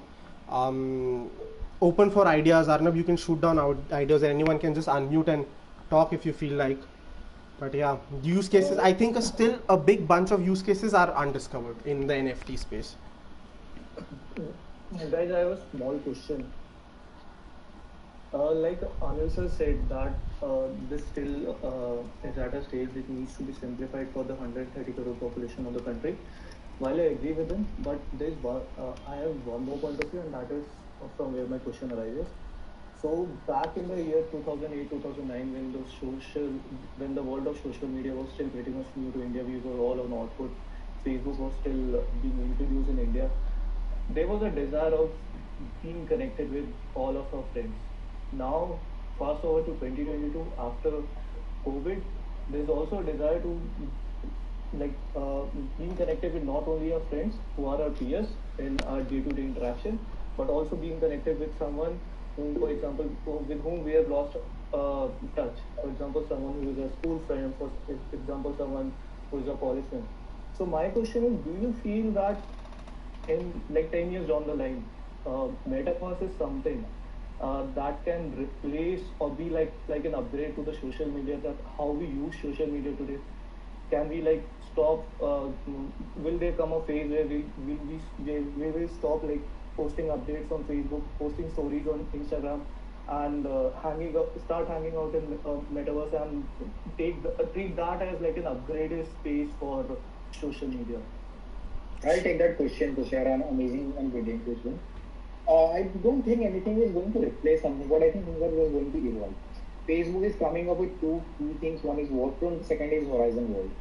Open for ideas. Arnab, you can shoot down our ideas, and anyone can just unmute and talk if you feel like. But yeah, use cases, I think still a big bunch of use cases are undiscovered in the NFT space. Guys, I have a small question. Like Anil sir said that this still is at a stage it needs to be simplified for the 130 crore population of the country. While I agree with him, but there's I have one more point of view, and that is from where my question arises. So back in the year 2008, 2009, when the world of social media was still pretty much new to India, we were all on Orkut, Facebook was still being introduced in India. There was a desire of being connected with all of our friends. Now, fast forward to 2022, after COVID, there's also a desire to being connected with not only our friends who are our peers in our day-to-day interaction, but also being connected with someone who, for example, with whom we have lost touch. For example, someone who is a school friend, for example, someone who is a policeman. So my question is, do you feel that in like 10 years down the line, metaverse is something that can replace or be like an upgrade to the social media, that how we use social media today? Can we like stop? Will there come a phase where we will stop like posting updates on Facebook, posting stories on Instagram, and start hanging out in metaverse and treat that as like an upgraded space for social media? I'll take that question to share an amazing and brilliant question. I don't think anything is going to replace something, but I think things are just going to evolve. Facebook is coming up with two key things. One is workroom, second is horizon world.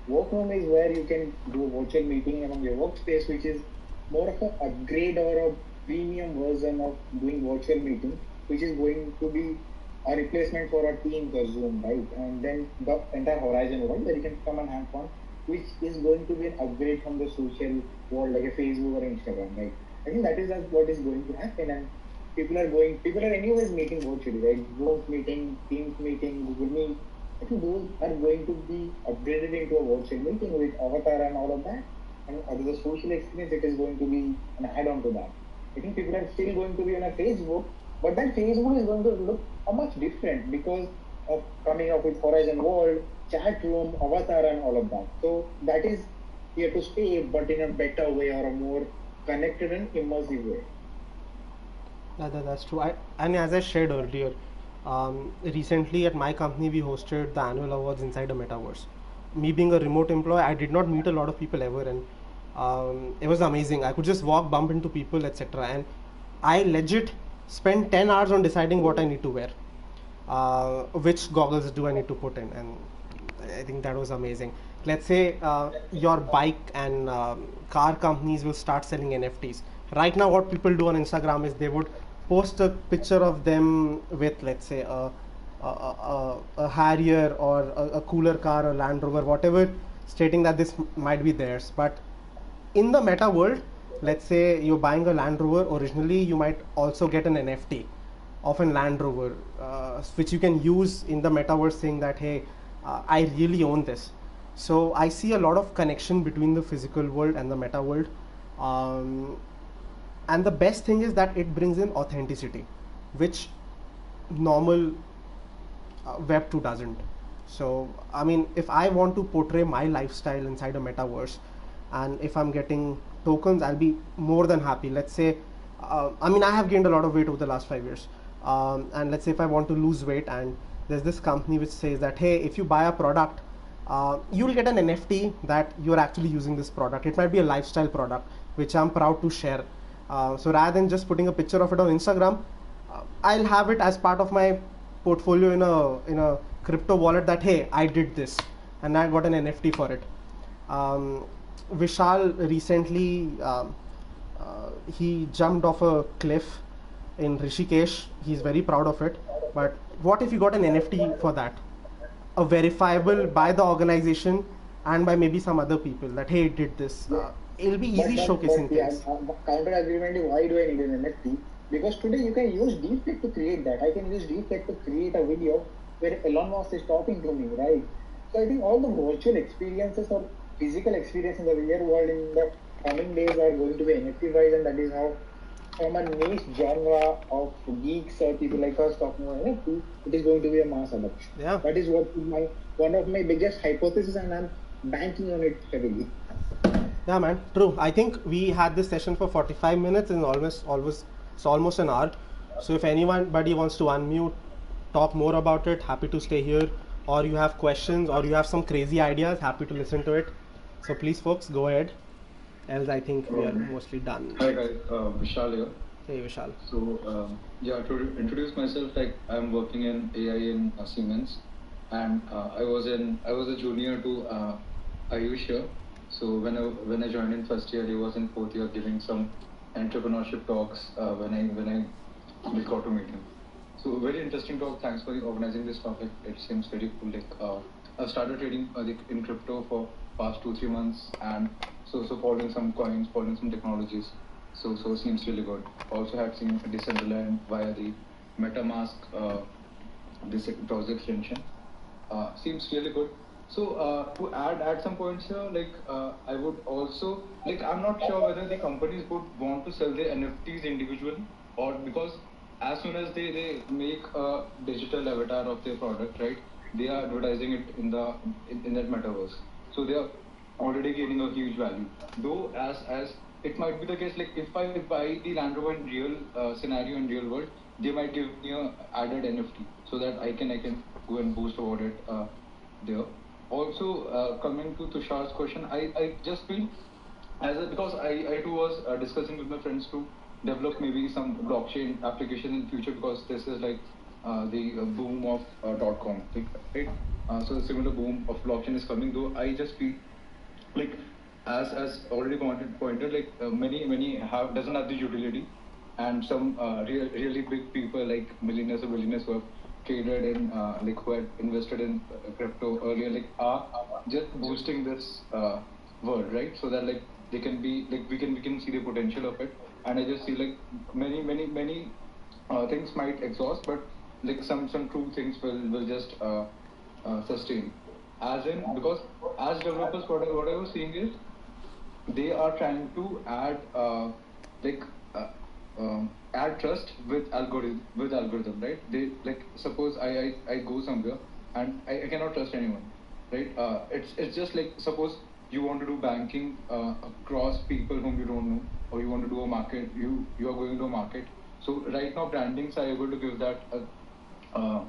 Workroom is where you can do a virtual meeting among your workspace, which is more of an upgrade or a premium version of doing virtual meeting, which is going to be a replacement for a Teams or Zoom, right? And then the entire horizon world where you can come and have fun, which is going to be an upgrade from the social world like a Facebook or Instagram, right? I think that is what is going to happen, and people are anyways meeting virtually, right? Zoom meeting, Teams meeting, Google Meet. I think those are going to be upgraded into a virtual meeting with avatar and all of that. And as a social experience, it is going to be an add-on to that. I think people are still going to be on a Facebook, but then Facebook is going to look much different because of coming up with Horizon World, chat room, avatar, and all of that. So that is here to stay, but in a better way or a more connected and immersive way. That's true. And as I shared earlier, recently at my company we hosted the annual awards inside a metaverse. Me being a remote employee, I did not meet a lot of people ever, and it was amazing. I could just walk, bump into people, etc. And I legit spent 10 hours on deciding what I need to wear, which goggles do I need to put in, and I think that was amazing. Let's say your bike and car companies will start selling NFTs. Right now, what people do on Instagram is they would post a picture of them with, let's say, a Harrier or a cooler car, a Land Rover, whatever, stating that this might be theirs. But in the meta world, let's say you're buying a Land Rover, originally you might also get an NFT of a Land Rover, which you can use in the metaverse, saying that, hey, I really own this. So I see a lot of connection between the physical world and the meta world. And the best thing is that it brings in authenticity, which normal Web 2 doesn't. So, I mean, if I want to portray my lifestyle inside a metaverse, and if I'm getting tokens, I'll be more than happy. Let's say, I mean, I have gained a lot of weight over the last 5 years. And let's say if I want to lose weight, and there's this company which says that, hey, if you buy a product, you'll get an NFT that you're actually using this product. It might be a lifestyle product, which I'm proud to share. So rather than just putting a picture of it on Instagram, I'll have it as part of my portfolio in a crypto wallet that, hey, I did this and I got an NFT for it. Vishal recently he jumped off a cliff in Rishikesh. He's very proud of it. But what if you got an NFT for that? A verifiable by the organization and by maybe some other people that, hey, it did this. It'll be easy showcasing things. Counter argument is, why do I need an NFT? Because today you can use deepfake to create that. I can use deepfake to create a video where Elon Musk is talking to me, right? So I think all the virtual experiences or physical experience in the real world in the coming days are going to be NFTized, and that is how from a niche genre of geeks or people like us talking about NFT, it is going to be a mass adoption. Yeah. That is what one of my biggest hypotheses, and I'm banking on it heavily. Yeah, man, true. I think we had this session for 45 minutes and almost an hour. So if anybody wants to unmute, talk more about it, happy to stay here. Or you have questions, or you have some crazy ideas, happy to listen to it. So please, folks, go ahead. Else, I think we are mostly done. Hi guys, Vishal here. Hey, Vishal. So yeah, to introduce myself, like I'm working in AI in Siemens, and I was a junior to Ayush here. So when I joined in first year, he was in fourth year giving some entrepreneurship talks. When I got to meet him. So very interesting talk. Thanks for organizing this topic. It seems very cool. Like I've started trading in crypto for past 2-3 months, and so following some coins, following some technologies. So seems really good. Also had seen Decentraland via the MetaMask this browser extension. Seems really good. So to add some points here, like I would also like I'm not sure whether the companies would want to sell their NFTs individually, or because as soon as they make a digital avatar of their product, right, they are advertising it in that metaverse. So they are already gaining a huge value. Though as it might be the case, like if I buy the Land Rover in real scenario in real world, they might give me a added NFT so that I can go and post about it there. Also, coming to Tushar's question, I just feel because I too was discussing with my friends to develop maybe some blockchain application in future, because this is like the boom of .com, right? So the similar boom of blockchain is coming. Though I just feel like, as already pointed, like many have doesn't have the utility, and some really big people like millionaires or billionaires who have traded in like who had invested in crypto earlier, like are just boosting this world, right? So that like they can be like we can see the potential of it. And I just see like many things might exhaust, but like some true things will just sustain. As in, because as developers, what I was seeing is they are trying to add like uh, add trust with algorithm, right? They like, suppose I go somewhere and I cannot trust anyone, right? It's just like, suppose you want to do banking across people whom you don't know, or you want to do a market, you are going to a market. So right now brandings are able to give that uh,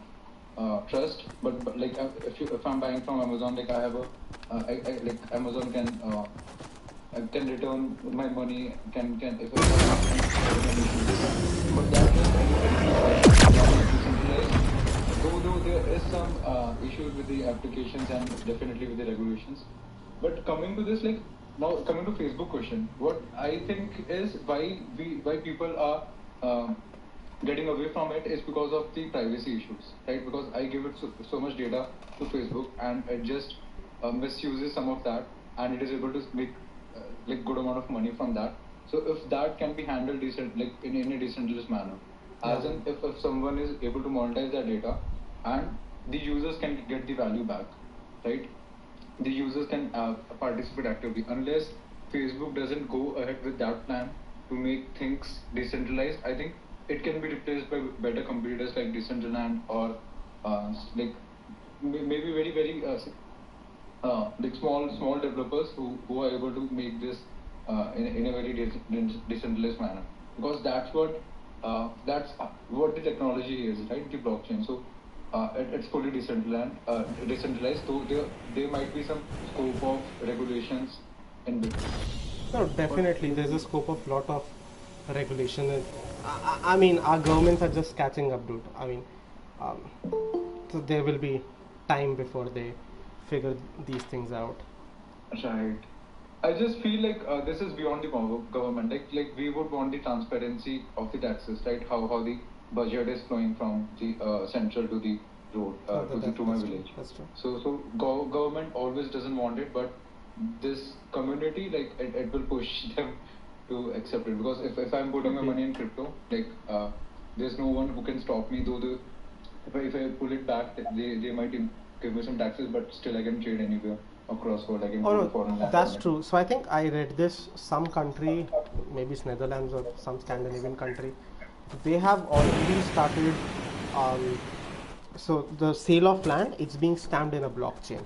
trust. But like if I'm buying from Amazon, like I have a like Amazon can return my money, can if I have any issues with that. But that just that is decentralized. Though there is some issues with the applications and definitely with the regulations. But coming to this, like now coming to Facebook question, what I think is why people are getting away from it is because of the privacy issues, right? Because I give it so much data to Facebook, and it just misuses some of that, and it is able to make like good amount of money from that. So if that can be handled decent, like in a decentralized manner, as in if someone is able to monetize that data, and the users can get the value back, right? The users can participate actively. Unless Facebook doesn't go ahead with that plan to make things decentralized, I think it can be replaced by better competitors like Decentraland, or like maybe very like small developers who are able to make this in a very decentralized manner, because that's what the technology is, right? The blockchain. So it's fully decentralized, though there might be some scope of regulations in between. No, definitely, there's a scope of lot of regulation. I mean, our governments are just catching up, dude. I mean, um, so there will be time before they figure these things out. Right. I just feel like this is beyond the government. Like we would want the transparency of the taxes, right? How the budget is flowing from the central to the road to my That's true. village. That's true. So government always doesn't want it, but this community, like it will push them to accept it, because if I'm putting my money in crypto, like there's no one who can stop me. Though if I pull it back, they might give me some taxes, but still I can trade anywhere across world. I can go to foreign land. That's true. So I think I read this, some country, maybe it's Netherlands or some Scandinavian country, they have already started. So the sale of land, it's being stamped in a blockchain,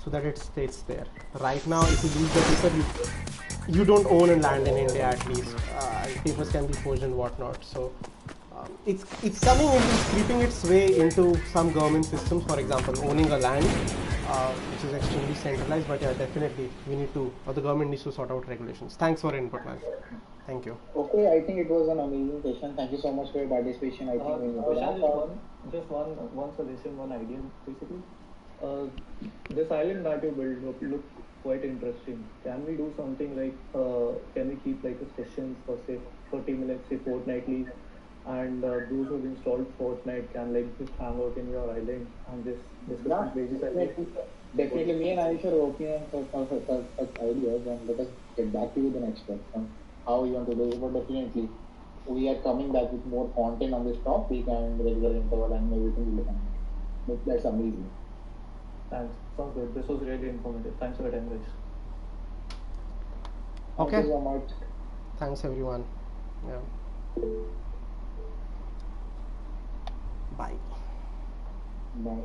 so that it stays there. Right now, if you lose the paper, you don't own a land in India at least. Papers can be forged and whatnot. So it's coming into, it's creeping its way into some government systems. For example, owning a land, which is extremely centralized. But yeah, definitely we need to, or the government needs to sort out regulations. Thanks for your input, man. Thank you. Okay, I think it was an amazing session. Thank you so much for your participation. I think we need to wrap up. Just one suggestion, one idea, basically. This island that you built looked quite interesting. Can we do something like, can we keep like a sessions for say 30 minutes, say fortnightly, and those who've installed Fortnite can like just hang out in your island and just discuss basic ideas. Definitely, me and Ayush are working on such ideas, and let us get back to you the next one on how you want to do it. But definitely, we are coming back with more content on this topic and regular interval and everything will come. That's amazing. Thanks. Sounds good. This was really informative. Thanks for your time, guys. Okay. Thank you so much. Thanks, everyone. Yeah. Bye. Bye.